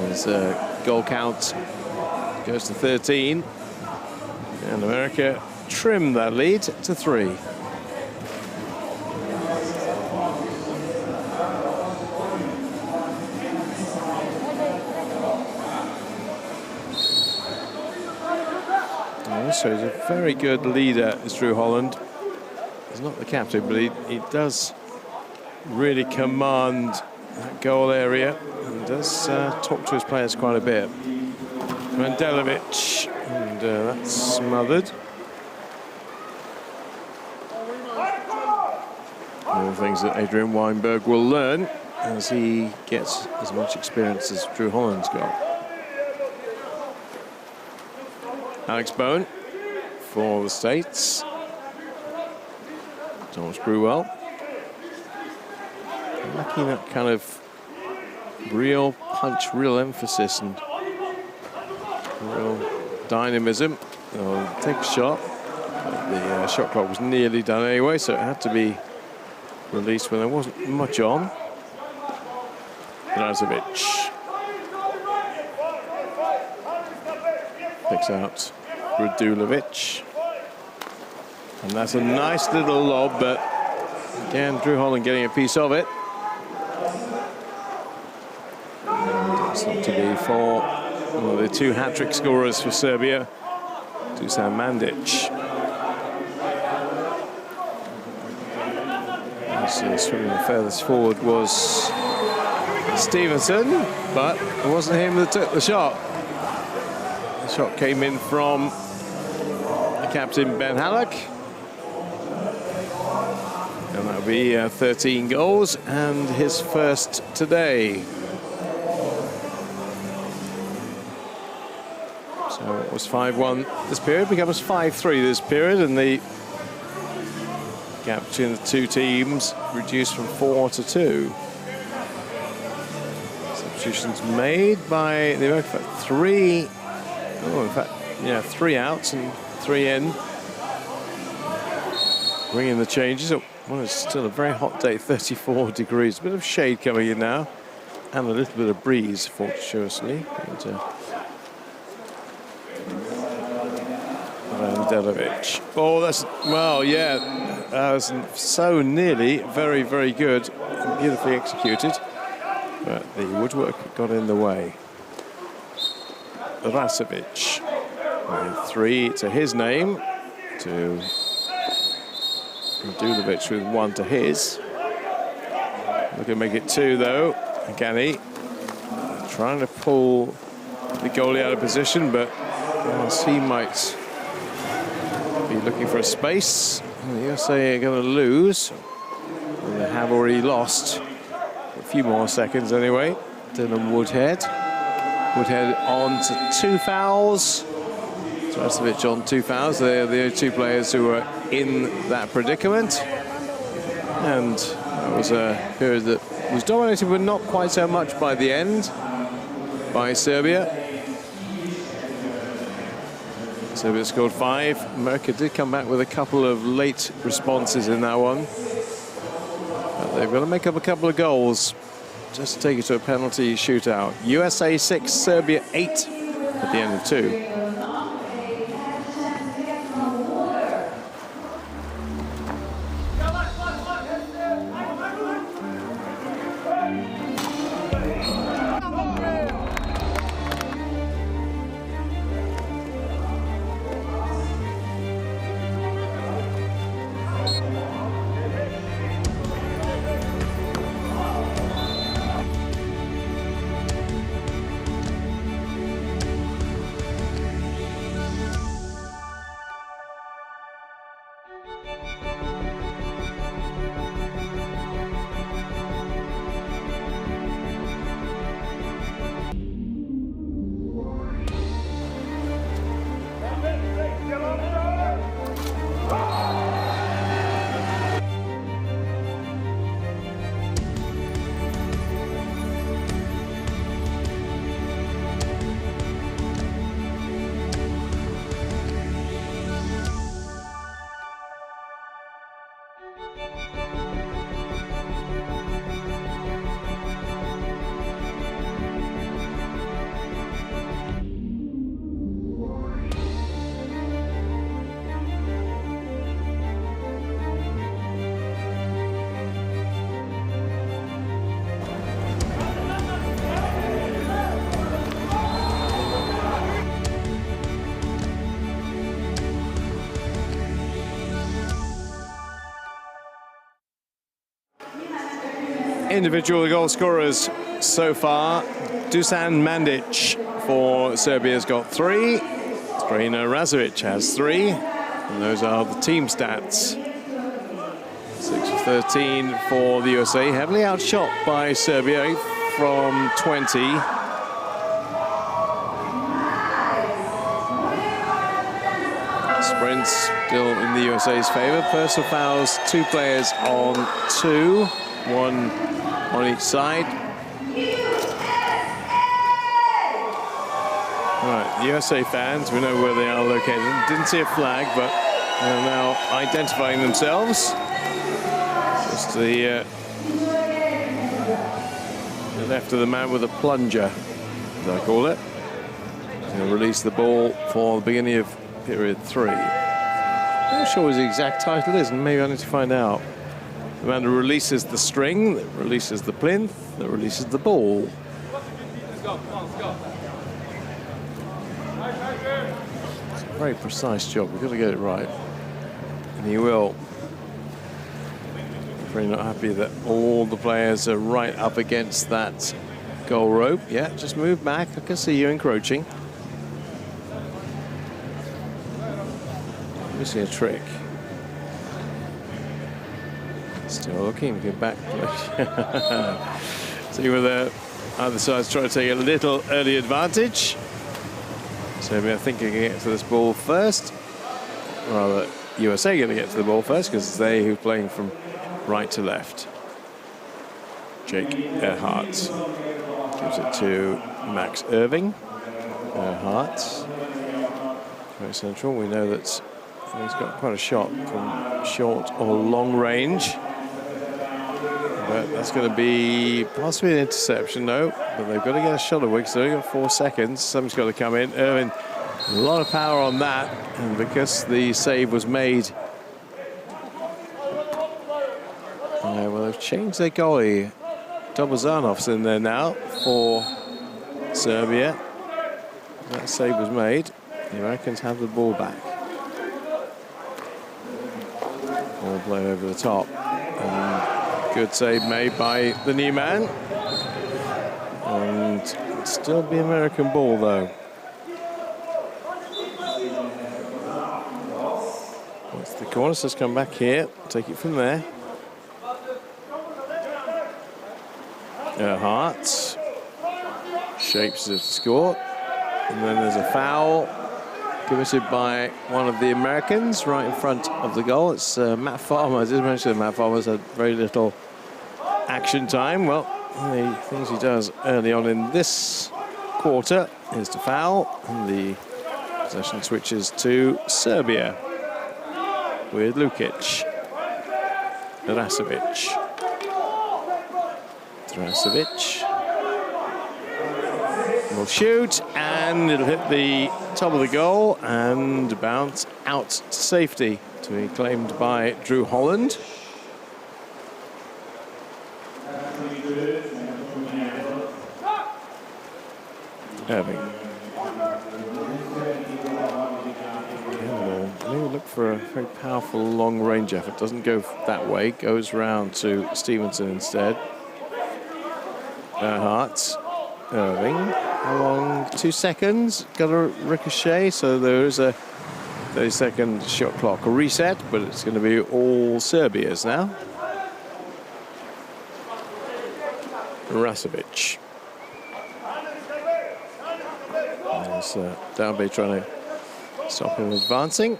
His goal count goes to 13. And America trimmed that lead to 3. So he's a very good leader, is Drew Holland. He's not the captain, but he does really command that goal area and does talk to his players quite a bit. Randelevic, and that's smothered. One of the things that Adrian Weinberg will learn as he gets as much experience as Drew Holland's got. Alex Bowen for the States. Thomas Gruel. Lacking that kind of real punch, real emphasis and real dynamism. He'll take a shot. The shot clock was nearly done anyway, so it had to be released when there wasn't much on. Razovic picks out Radulovic. And that's a nice little lob, but again, Drew Holland getting a piece of it. And it's not to be for one of the two hat-trick scorers for Serbia, Dusan Mandic. Swimming the furthest forward was Stevenson, but it wasn't him that took the shot. The shot came in from the captain, Ben Halleck. And that'll be 13 goals and his first today. So it was 5-1 this period, becomes 5-3 this period, and the gap between the two teams reduced from 4 to 2. Substitutions made by the American. Three outs and 3 in. Bringing the changes. Oh, well, it's still a very hot day, 34 degrees. A bit of shade coming in now, and a little bit of breeze, fortuitously. Delovic. Oh, that's, well, yeah, that was so nearly very, very good, beautifully executed, but the woodwork got in the way. Razovic with 3 to his name, to Radulovic with 1 to his. Looking to make it 2 though. Gani trying to pull the goalie out of position, but he might be looking for a space. The USA are going to lose. And they have already lost a few more seconds anyway. Dylan Woodhead. Woodhead on to 2 fouls. Razovic on 2 fouls. They're the only 2 players who were in that predicament. And that was a period that was dominated, but not quite so much by the end by Serbia. Serbia scored 5. America did come back with a couple of late responses in that one. But they've got to make up a couple of goals just to take it to a penalty shootout. USA 6, Serbia 8 at the end of 2. Individual goal scorers so far. Dusan Mandic for Serbia's got 3. Strena Razovic has 3. And those are the team stats. 6 of 13 for the USA. Heavily outshot by Serbia, 8 from 20. Sprints still in the USA's favor. Personal fouls, 2 players on 2. 1 on each side. Right, the USA fans, we know where they are located. Didn't see a flag, but are now identifying themselves. Just the left of the man with a plunger, as I call it. He'll release the ball for the beginning of period 3. I'm not sure what the exact title is, and maybe I need to find out. The man who releases the string, that releases the plinth, that releases the ball. Let's go, come on, let's go. It's a very precise job. We've got to get it right. And he will. I'm very not happy that all the players are right up against that goal rope. Yeah, just move back. I can see you encroaching. Missing a trick. Still looking, get back. See whether either side's trying to take a little early advantage. Serbia thinking to get to this ball first. Rather, USA going to get to the ball first because it's they who are playing from right to left. Jake Earhart gives it to Max Irving. Earhart, very central. We know that he's got quite a shot from short or long range. But that's going to be possibly an interception, though. But they've got to get a shot away because they've got 4 seconds. Something's got to come in. Irving, a lot of power on that. And because the save was made, well, they've changed their goalie. Dobozanov's in there now for Serbia. That save was made. The Americans have the ball back. Ball played over the top. And good save made by the new man. And it'll still be American ball, though. That's the corner, so let's come back here. Take it from there. Earhart shapes it to score. And then there's a foul committed by one of the Americans right in front of the goal. It's Matt Farmer. I did mention that Matt Farmer's had very little action time. Well, the things he does early on in this quarter is to foul, and the possession switches to Serbia with Lukic. Drasovic. Will shoot, and it'll hit the top of the goal and bounce out to safety to be claimed by Drew Holland. Irving. Maybe look for a very powerful long range effort. Doesn't go that way, goes round to Stevenson instead. Earhart. Irving. Along 2 seconds, got a ricochet, so there is a 30-second shot clock reset, but it's going to be all Serbia's now. Rasovic. There's Dalby trying to stop him advancing.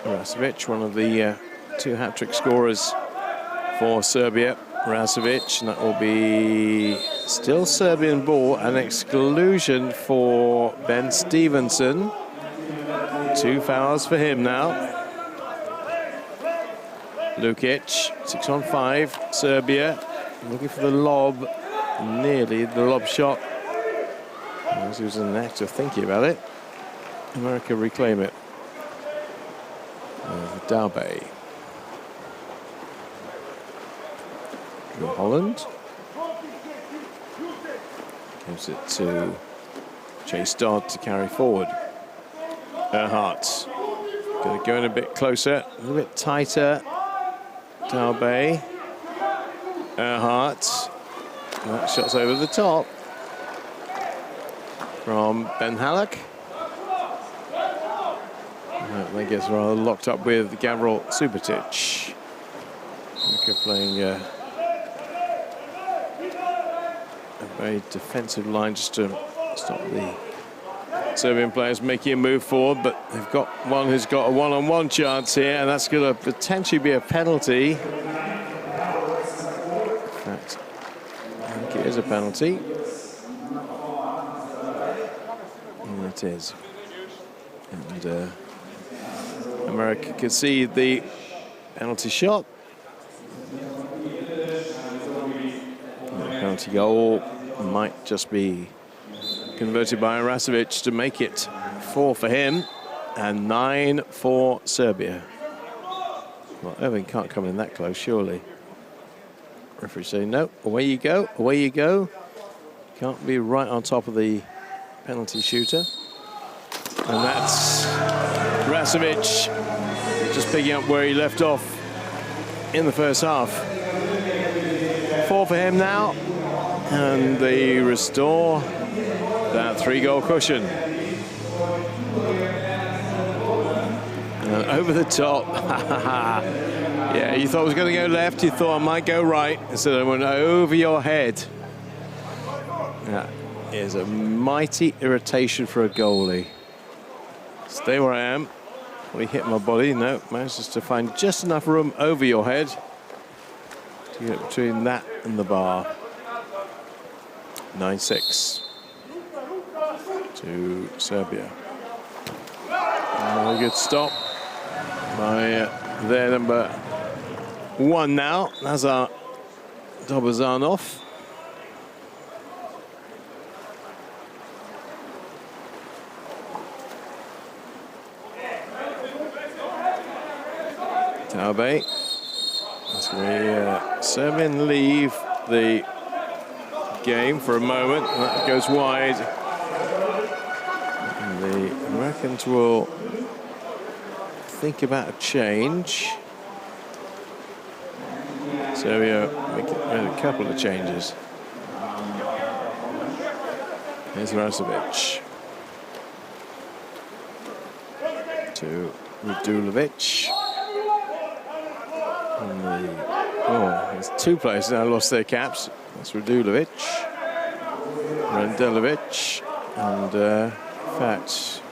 Rasovic, one of the 2 hat-trick scorers for Serbia. Rasovic, and that will be still Serbian ball, an exclusion for Ben Stevenson. 2 fouls for him now. Lukic, 6-on-5, Serbia, looking for the lob, nearly the lob shot. As he was in an act of thinking about it. America reclaim it. Dalby. Holland gives it to Chase Dodd to carry forward. Earhart going to go in a bit closer, a little bit tighter. Dalby. Earhart. That shot's over the top from Ben Halleck. That gets rather locked up with Gavril Subotic. Playing a very defensive line just to stop the Serbian players making a move forward, but they've got one who's got a one-on-one chance here, and that's going to potentially be a penalty. In fact, I think it is a penalty. And it is. And America concede the penalty shot. The penalty goal might just be converted by Rasovic to make it 4 for him and 9 for Serbia. Well, Irving can't come in that close, surely. Referee saying, no, away you go, away you go. Can't be right on top of the penalty shooter. And that's Rasovic just picking up where he left off in the first half. 4 for him now. And they restore that 3-goal cushion. And over the top. Yeah, you thought it was going to go left, you thought I might go right, instead it went over your head. That is a mighty irritation for a goalie. Stay where I am. We hit my body. No, manages to find just enough room over your head to get between that and the bar. 9-6 to Serbia. Another good stop by their number 1 now, Nazar Dobozanov. Taube. That's going to be Serbian leave the game for a moment. That goes wide. And the Americans will think about a change. Serbia made a couple of changes. Here's Rasovic to Radulovic. There's 2 players now lost their caps. That's Radulovic, Randelovic, and in fact,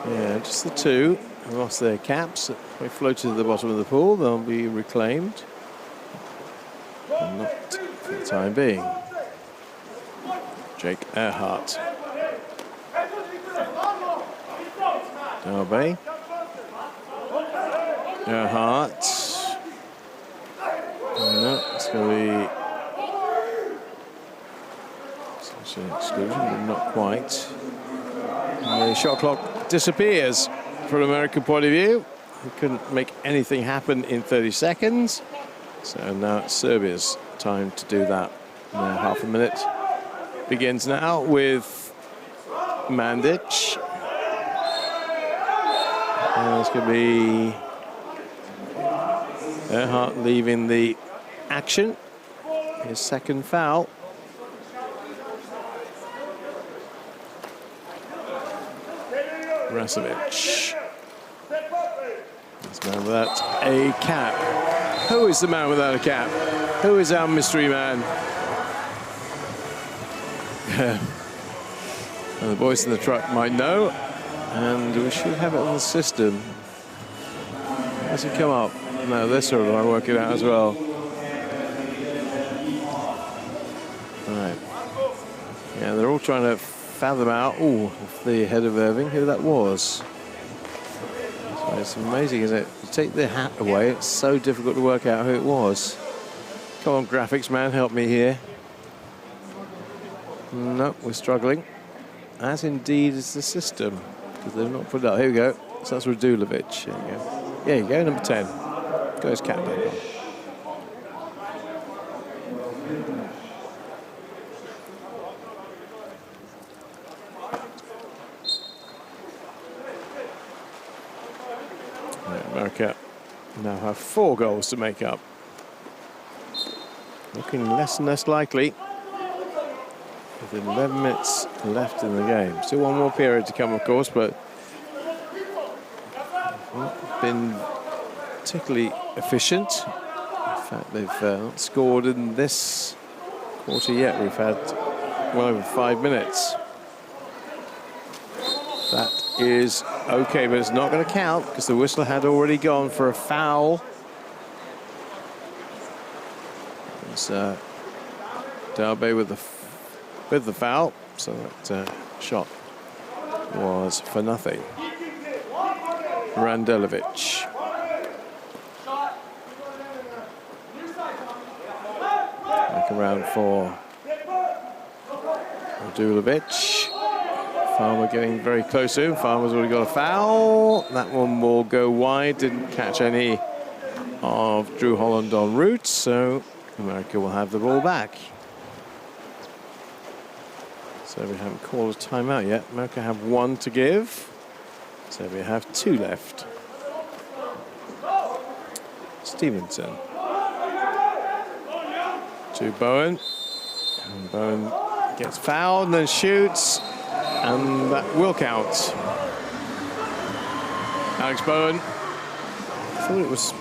yeah, just the 2 who lost their caps. They floated to the bottom of the pool. They'll be reclaimed. Not for the time being. Jake Earhart. Taube. Earhart. No, it's going to be an exclusion, but not quite. And the shot clock disappears from an American point of view. He couldn't make anything happen in 30 seconds. So now it's Serbia's time to do that. Now half a minute begins now with Mandic. And it's going to be Earhart leaving the action. His second foul. Rasovic. This man without a cap. Who is the man without a cap? Who is our mystery man? And the boys in the truck might know. And we should have it on the system. Has it come up? No, this sort of I work it out as well. Right. Yeah, they're all trying to fathom out, the head of Irving, who that was. So it's amazing, isn't it? You take the hat away, it's so difficult to work out who it was. Come on, graphics man, help me here. No, we're struggling. As indeed is the system, because they've not put it up. Here we go. So that's Radulovic. There you go. There you go, number 10. Got his cap back on. America now have 4 goals to make up. Looking less and less likely. With 11 minutes left in the game. Still one more period to come, of course, but not been particularly efficient. In fact, they've not scored in this quarter yet. We've had well over 5 minutes. That is okay, but it's not going to count because the whistle had already gone for a foul. It's Taube with the foul, so that shot was for nothing. Randelovic. Back around for Radulovic. Farmer getting very close to him. Farmer's already got a foul. That one will go wide. Didn't catch any of Drew Holland en route, so America will have the ball back. Serbia haven't called a timeout yet. America have 1 to give. Serbia have 2 left. Stevenson to Bowen. And Bowen gets fouled and then shoots. And that will count. Alex Bowen. I thought it was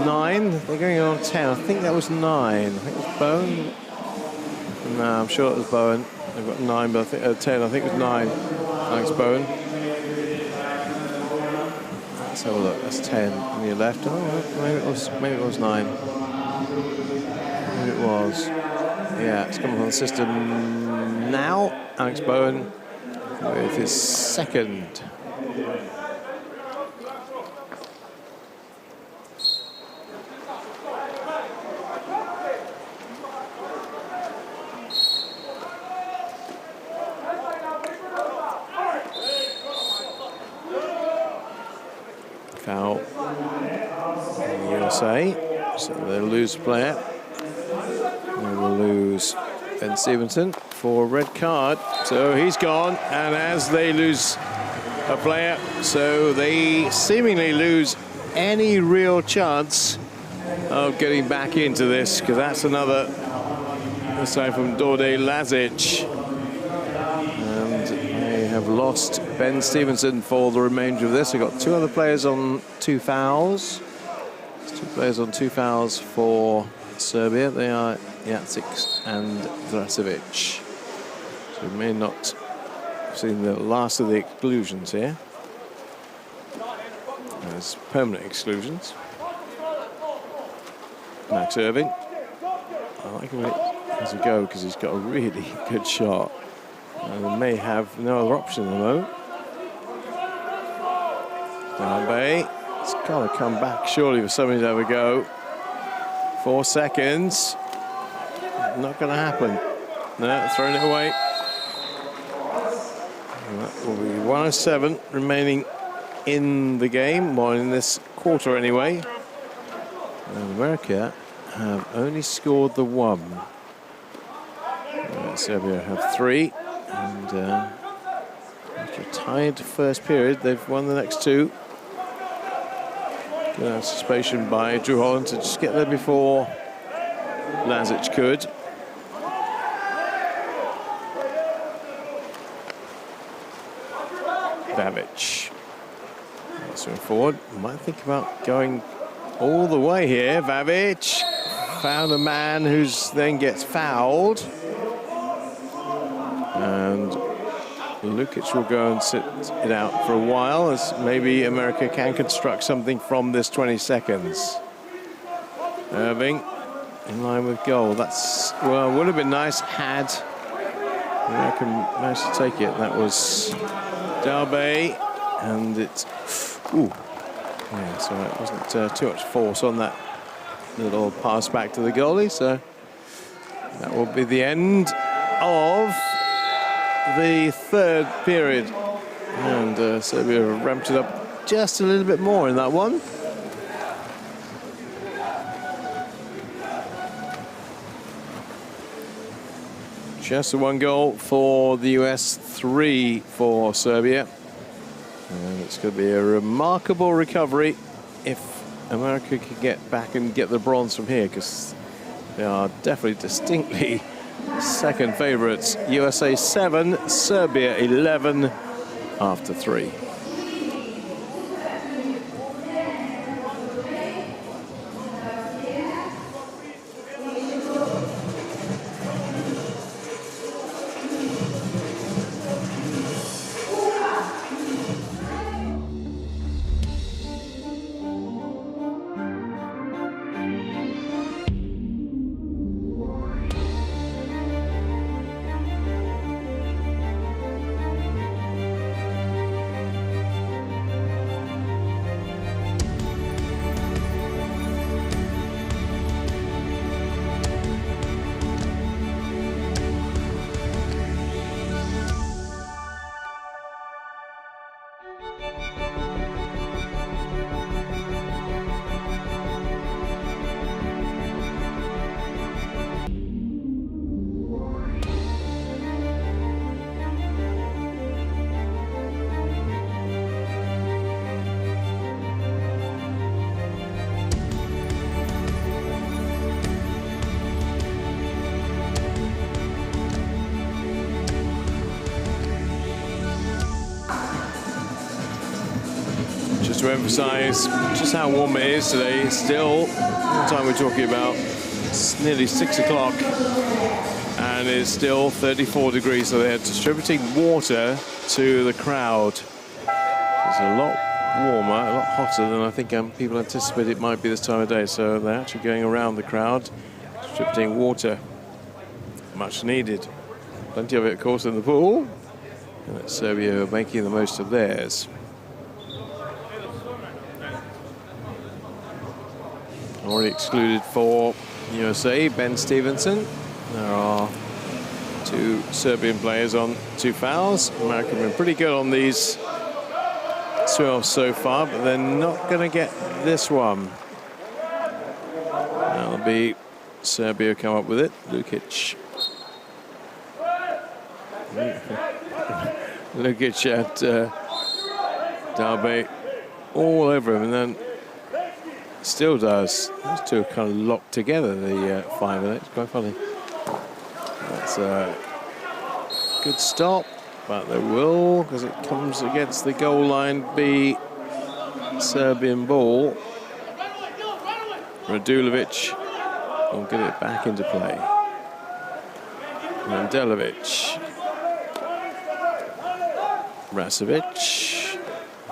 9. They're going on 10. I think that was 9. I think it was Bowen. No, I'm sure it was Bowen. They've got 9, but I think 10. I think it was 9. Alex Bowen. Let's have a look. That's 10 on your left. Oh, maybe it was 9. Maybe it was. Yeah, it's coming on the system now. Alex Bowen with his second. Foul in the USA, so they'll lose a player. They will lose Ben Stevenson for a red card, so he's gone. And as they lose a player, so they seemingly lose any real chance of getting back into this, because that's another, this time from Dorde Lazic. And they have lost Ben Stevenson for the remainder of this. They've got 2 other players on 2 fouls. There's 2 players on 2 fouls for Serbia. They are Jacek and Drasevic. So we may not have seen the last of the exclusions here. There's permanent exclusions. Max Irving. I like him as a go because he's got a really good shot. And they may have no other option at the moment. Darby. It's got to come back surely for somebody to have a go. 4 seconds. Not going to happen. No, throwing it away. And that will be 107 remaining in the game, or in this quarter anyway. And America have only scored the 1. Serbia have 3. And after a tied first period, they've won the next 2. Good anticipation by Drew Holland to just get there before Lazic could. Vavic. Swing forward. Might think about going all the way here. Vavic found a man who's then gets fouled. And Lukic will go and sit it out for a while, as maybe America can construct something from this 20 seconds. Irving in line with goal. That's, well, would have been nice had America managed to take it. That was Darby, and it's, ooh, yeah, so it wasn't too much force on that little pass back to the goalie. So that will be the end of the third period, and Serbia ramped it up just a little bit more in that one. Just the 1 goal for the US, 3 for Serbia, and it's going to be a remarkable recovery if America can get back and get the bronze from here, because they are definitely distinctly second favourites. USA 7, Serbia 11 after 3. to emphasize just how warm it is today. Still, what time we're talking about? It's nearly 6 o'clock, and it's still 34 degrees. So they're distributing water to the crowd. It's a lot warmer, a lot hotter than I think people anticipate it might be this time of day. So they're actually going around the crowd, distributing water. Much needed. Plenty of it, of course, in the pool. And Serbia are making the most of theirs. Already excluded for USA, Ben Stevenson. There are 2 Serbian players on 2 fouls. America have been pretty good on these 12 so far, but they're not going to get this one. That'll be Serbia come up with it. Lukic. Lukic at Darbe all over him, and then still does. Those two are kind of locked together, the 5 minutes. Quite funny. That's a good stop, but there will, because it comes against the goal line, be Serbian ball. Radulovic will get it back into play. Mandelic. Rasovic.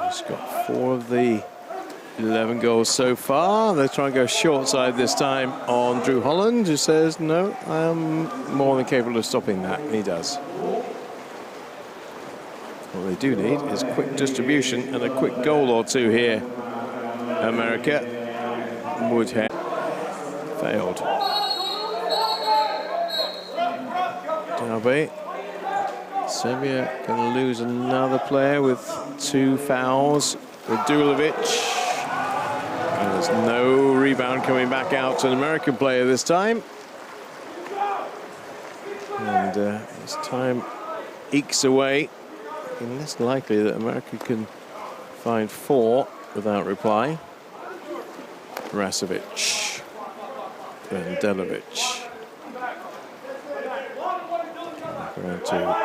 He's got 4 of the 11 goals so far. They try and go short side this time on Drew Holland, who says, no, I am more than capable of stopping that. And he does. What they do need is quick distribution and a quick goal or 2 here. America. Woodhead failed. Darbe. Serbia going to lose another player with 2 fouls. Radulovic. And there's no rebound coming back out to an American player this time. And as time ekes away, it's less likely that America can find 4 without reply. Rasovic. Vendelivic. Around to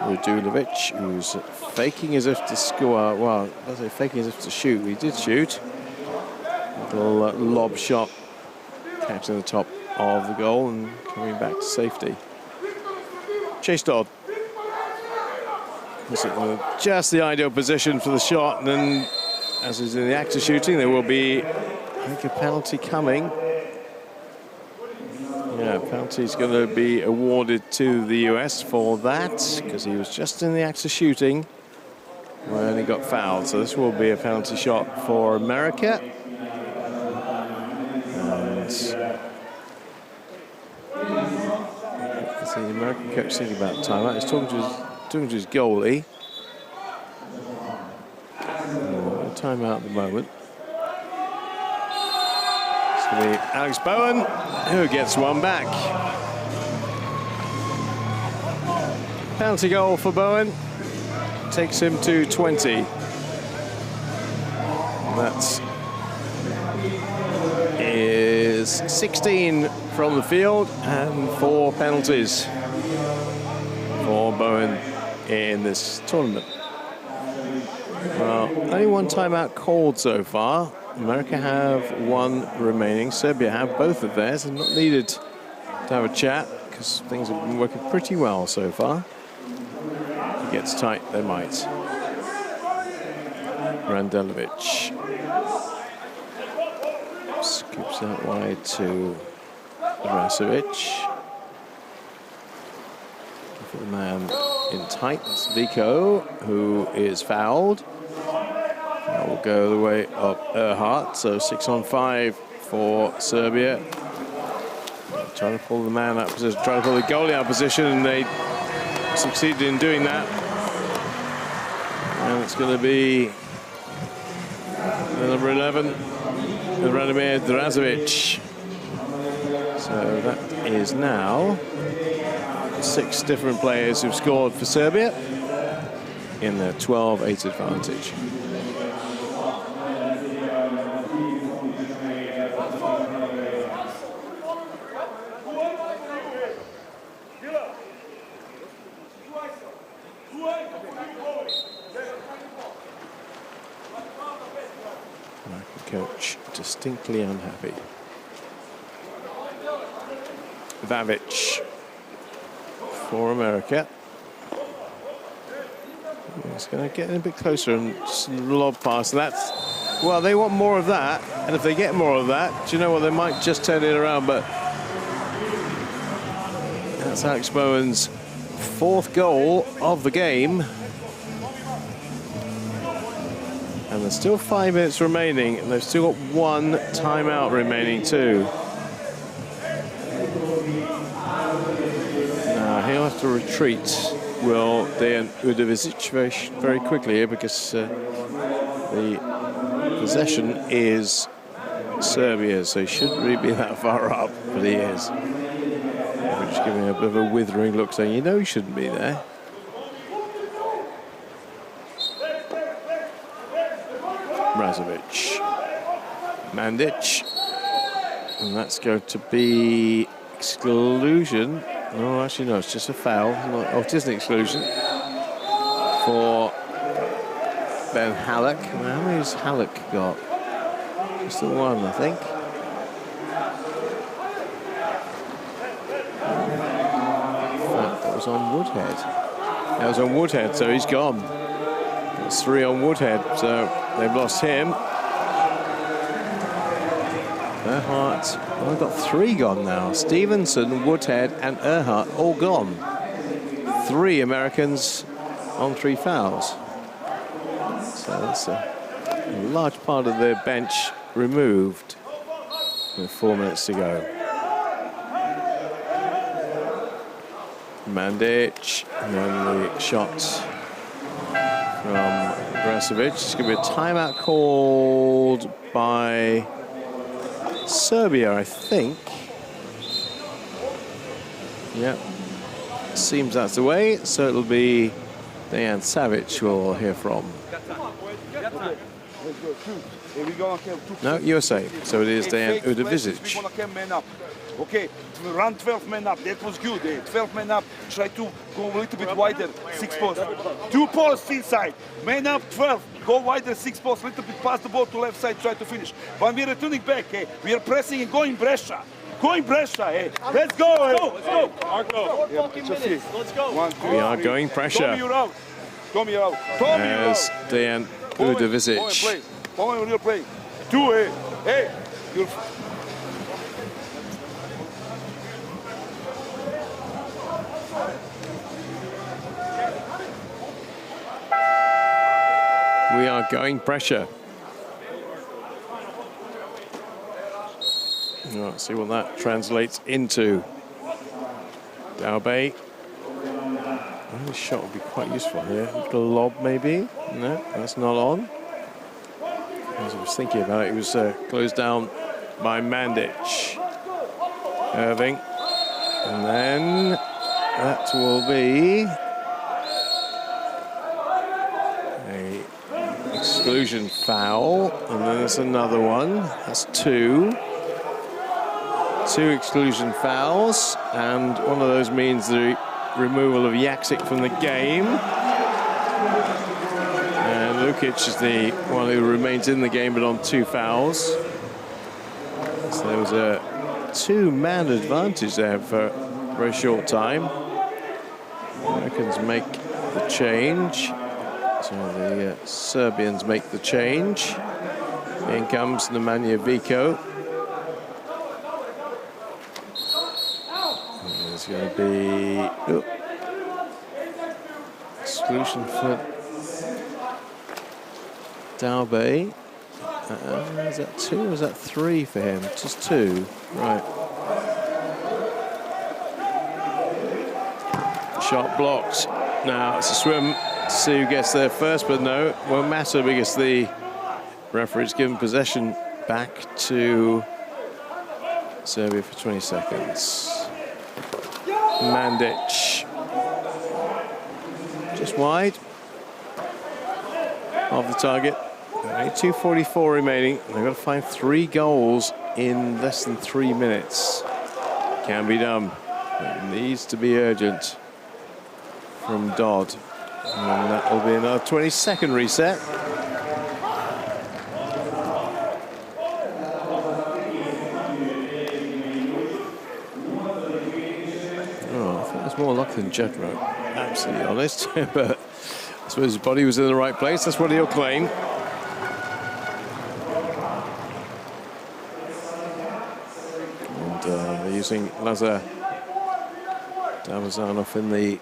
Radulovic, who's faking as if to score. Well, I say faking as if to shoot. He did shoot. Little lob shot, catching the top of the goal and coming back to safety. Chase Dodd. Just the ideal position for the shot, and then, as is in the act of shooting, there will be, I think, a penalty coming. Yeah, penalty's going to be awarded to the US for that, because he was just in the act of shooting when he got fouled. So this will be a penalty shot for America. And the American coach thinking about timeout. He's talking to his goalie. Timeout at the moment. It's going to be Alex Bowen who gets one back. Penalty goal for Bowen. Takes him to 20. That is 16 from the field and 4 penalties for Bowen in this tournament. Well, only 1 timeout called so far. America have 1 remaining. Serbia have both of theirs and not needed to have a chat because things have been working pretty well so far. If it gets tight, they might. Randelivic scoops out wide to Rasovic. For the man in tight, that's Vico, who is fouled. That will go the way of Erhardt, so 6-on-5 for Serbia. Trying to pull the man out of position, trying to pull the goalie out of position, and they succeeded in doing that. And it's going to be number 11, Radomir Drazovic. So that is now 6 different players who've scored for Serbia in their 12-8 advantage. coach distinctly unhappy. Vavic for America. He's going to get a bit closer and just lob past. That's, well, they want more of that. And if they get more of that, do you know what? They might just turn it around. But that's Alex Bowen's 4th goal of the game. And there's still 5 minutes remaining. And they've still got 1 timeout remaining too. Now he'll have to retreat. Will Dejan Udovičić very quickly here, because the possession is Serbia, so he shouldn't really be that far up, but he is. Just giving a bit of a withering look, saying, you know, he shouldn't be there. Mrazovic, Mandic, and that's going to be exclusion. No, actually, no, it's just a foul. Oh, it is an exclusion for Ben Halleck. How many has Halleck got? Just the 1, I think. In fact, that was on Woodhead. That was on Woodhead, so he's gone. That's 3 on Woodhead, so they've lost him. Erhardt, well, I've got 3 gone now. Stevenson, Woodhead and Erhardt all gone. 3 Americans on 3 fouls. So that's a large part of their bench removed with 4 minutes to go. Mandic, and then the shot from Brasovic. It's going to be a timeout called by Serbia, I think. Yep. Seems that's the way. So it'll be Dejan Savic we'll hear from. No, USA. So it is Dejan Udovičić. Okay, run 12 men up. That was good. 12 men up. Try to go a little bit wider. 6 posts. 2 posts inside. Men up 12. Go wider 6 posts. Little bit past the ball to left side. Try to finish. When we are returning back, we are pressing and going Brescia. Going Brescia. Let's go. Let's go. Marco. Let's go. 1, 2, we are going pressure. Tommy, you're out. Tommy, you're out. As Dejan Udovičić. Follow real play. 2, hey. You're... We are going pressure. Let's see what that translates into. Daube. This shot would be quite useful here. A little lob, maybe. No, that's not on. As I was thinking about it, it was closed down by Mandic. Irving. And then that will be exclusion foul, and then there's another one. That's 2. 2 exclusion fouls, and one of those means the removal of Jaksic from the game. And Lukic is the one who remains in the game, but on 2 fouls. So there was a 2-man advantage there for a very short time. Americans make the change. So the Serbians make the change. In comes Nemanja Vico. And there's going to be exclusion for Daube. Is that 2 or is that 3 for him? Just 2, right. Shot blocked. Now it's a swim. See who gets there first, but no, it won't matter because the referee's given possession back to Serbia for 20 seconds. Mandic. Just wide of the target. Only 2:44 remaining. They've got to find 3 goals in less than 3 minutes. Can be done. It needs to be urgent from Dodd. And that will be another 20-second reset. more luck than Jedro, absolutely honest. But I suppose his body was in the right place. That's what he'll claim. And they're using Lazar Davozanov in the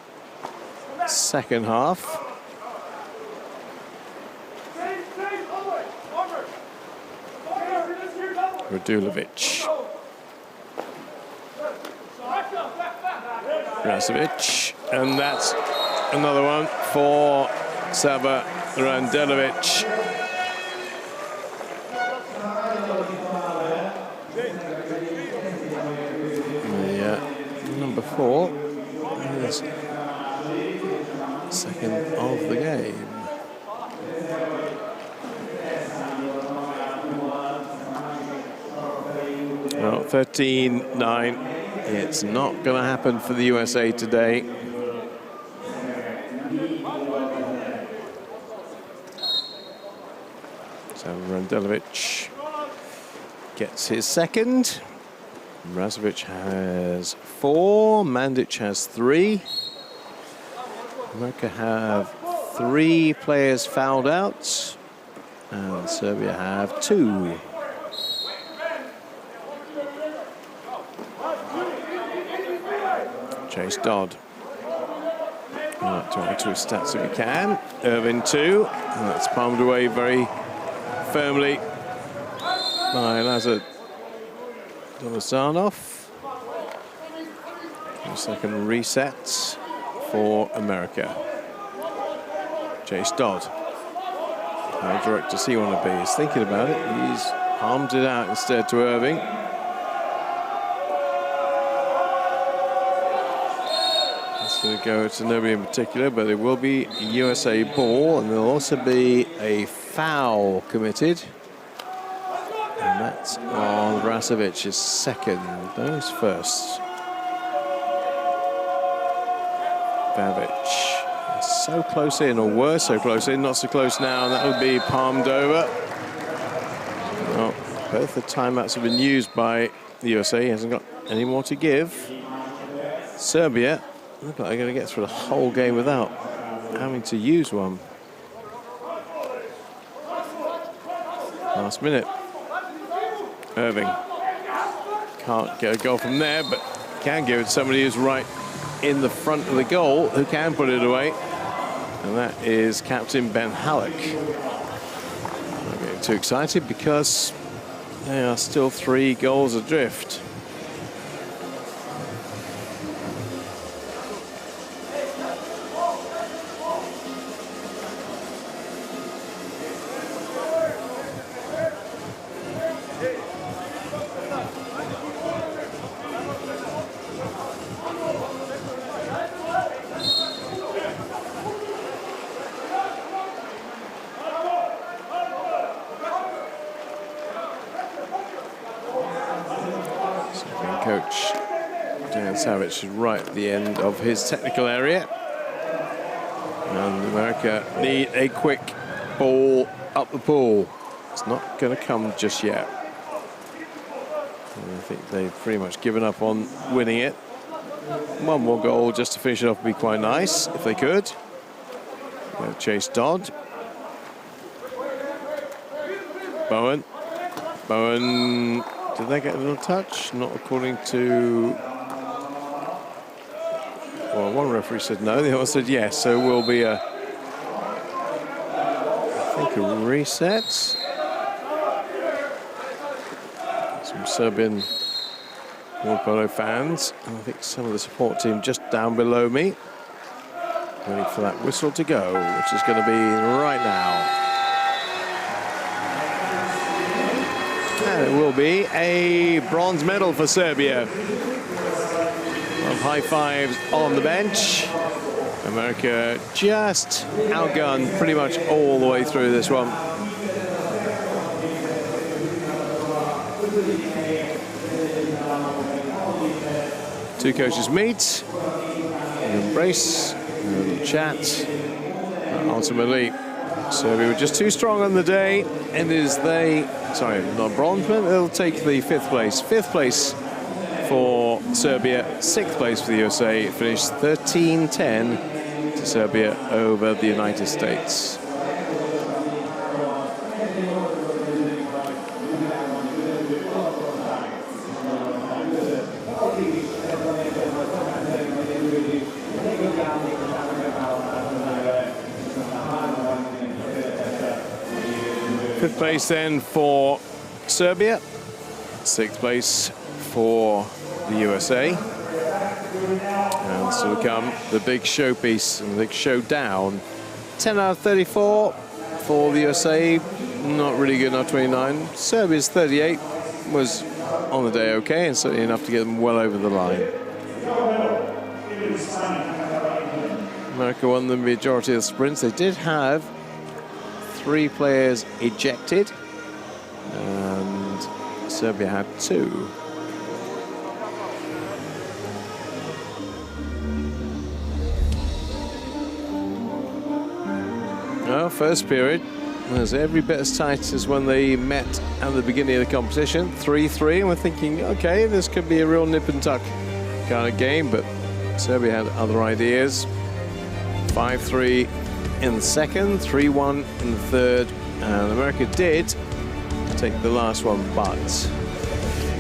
second half. Radulovic. Rasovic. And that's another one for Sava Randelovic. Number 4 is second of the game. Well, 13-9. It's not going to happen for the USA today. So Randelovic gets his second. Rasovic has 4. Mandic has 3. America have 3 players fouled out. And Serbia have 2. Chase Dodd. I'd like to add to his stats if he can. Irvin 2. And that's palmed away very firmly by Lazar Davozanov. Second reset for America. Chase Dodd. How direct does he want to be? He's thinking about it. He's palmed it out instead to Irving. It's going to go to nobody in particular, but it will be a USA ball, and there'll also be a foul committed. And that's on Rasovic's second. Those first. Babic. So close in, or were so close in, not so close now, and that would be palmed over. Well, both the timeouts have been used by the USA. He hasn't got any more to give. Serbia look like they're going to get through the whole game without having to use one. Last minute. Irving can't get a goal from there, but can give it to somebody who's right in the front of the goal, who can put it away, and that is Captain Ben Halleck. I'm not getting too excited because they are still 3 goals adrift. Coach Dan Savage right at the end of his technical area, and America need a quick ball up the pool. It's not going to come just yet. And I think they've pretty much given up on winning it. One more goal just to finish it off would be quite nice if they could. Chase Dodd. Bowen. Did they get a little touch? Not according to... Well, one referee said no, the other said yes, so it will be a... I think a reset. Some Serbian Polo fans, and I think some of the support team just down below me, waiting for that whistle to go, which is going to be right now. And it will be a bronze medal for Serbia. High fives on the bench. America just outgunned pretty much all the way through this one. Two coaches meet, an embrace, a chat. Ultimately, Serbia were just too strong on the day, and not bronze, but they'll take the 5th place. 5th place for Serbia, 6th place for the USA. It finished 13-10 to Serbia over the United States. Fifth place then for Serbia, 6th place for the USA. And so we come the big showpiece and the big showdown. 10 out of 34 for the USA, not really good enough, 29. Serbia's 38 was on the day okay, and certainly enough to get them well over the line. America won the majority of the sprints. They did have 3 players ejected, and Serbia had 2. Well, first period was every bit as tight as when they met at the beginning of the competition, 3-3, and we're thinking, okay, this could be a real nip and tuck kind of game, but Serbia had other ideas. 5-3 in the second, 3-1 in the third, and America did take the last one, but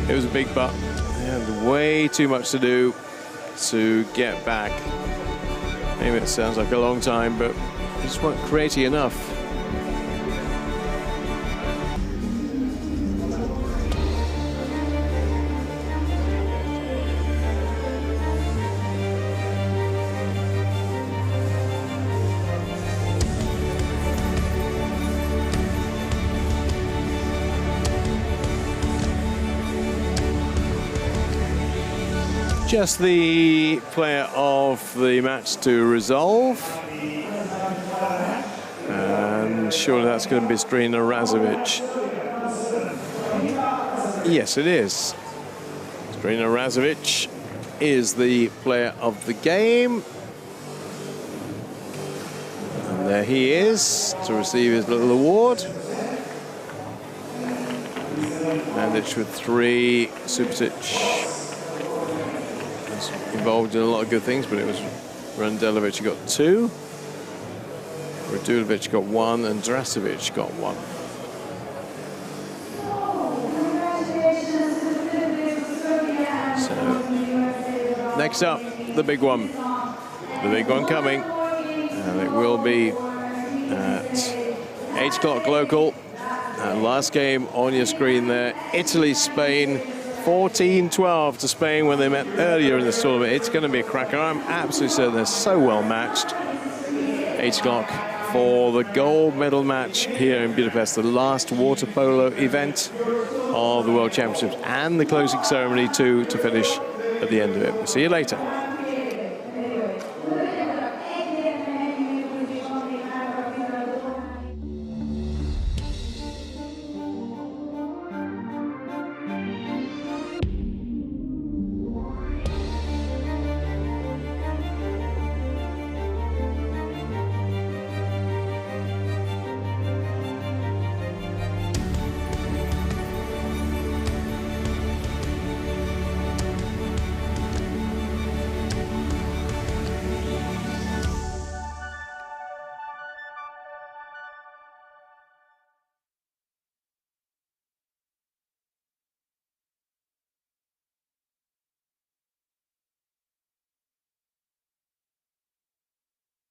it was a big but. They had way too much to do to get back. Maybe it sounds like a long time, but they just weren't creative enough. Just the player of the match to resolve. And surely that's going to be Strina Razovic. Yes, it is. Strina Razovic is the player of the game. And there he is to receive his little award. Mandic with 3, Subasic involved in a lot of good things, but it was Randelovic who got 2, Radulovic got 1, and Drasovic got 1. So, next up, the big one. The big one coming, and it will be at 8 o'clock local. Last game on your screen there, Italy-Spain. 14-12 to Spain when they met earlier in this tournament. It's going to be a cracker. I'm absolutely certain they're so well matched. 8 o'clock for the gold medal match here in Budapest, the last water polo event of the World Championships, and the closing ceremony too to finish at the end of it. We'll see you later.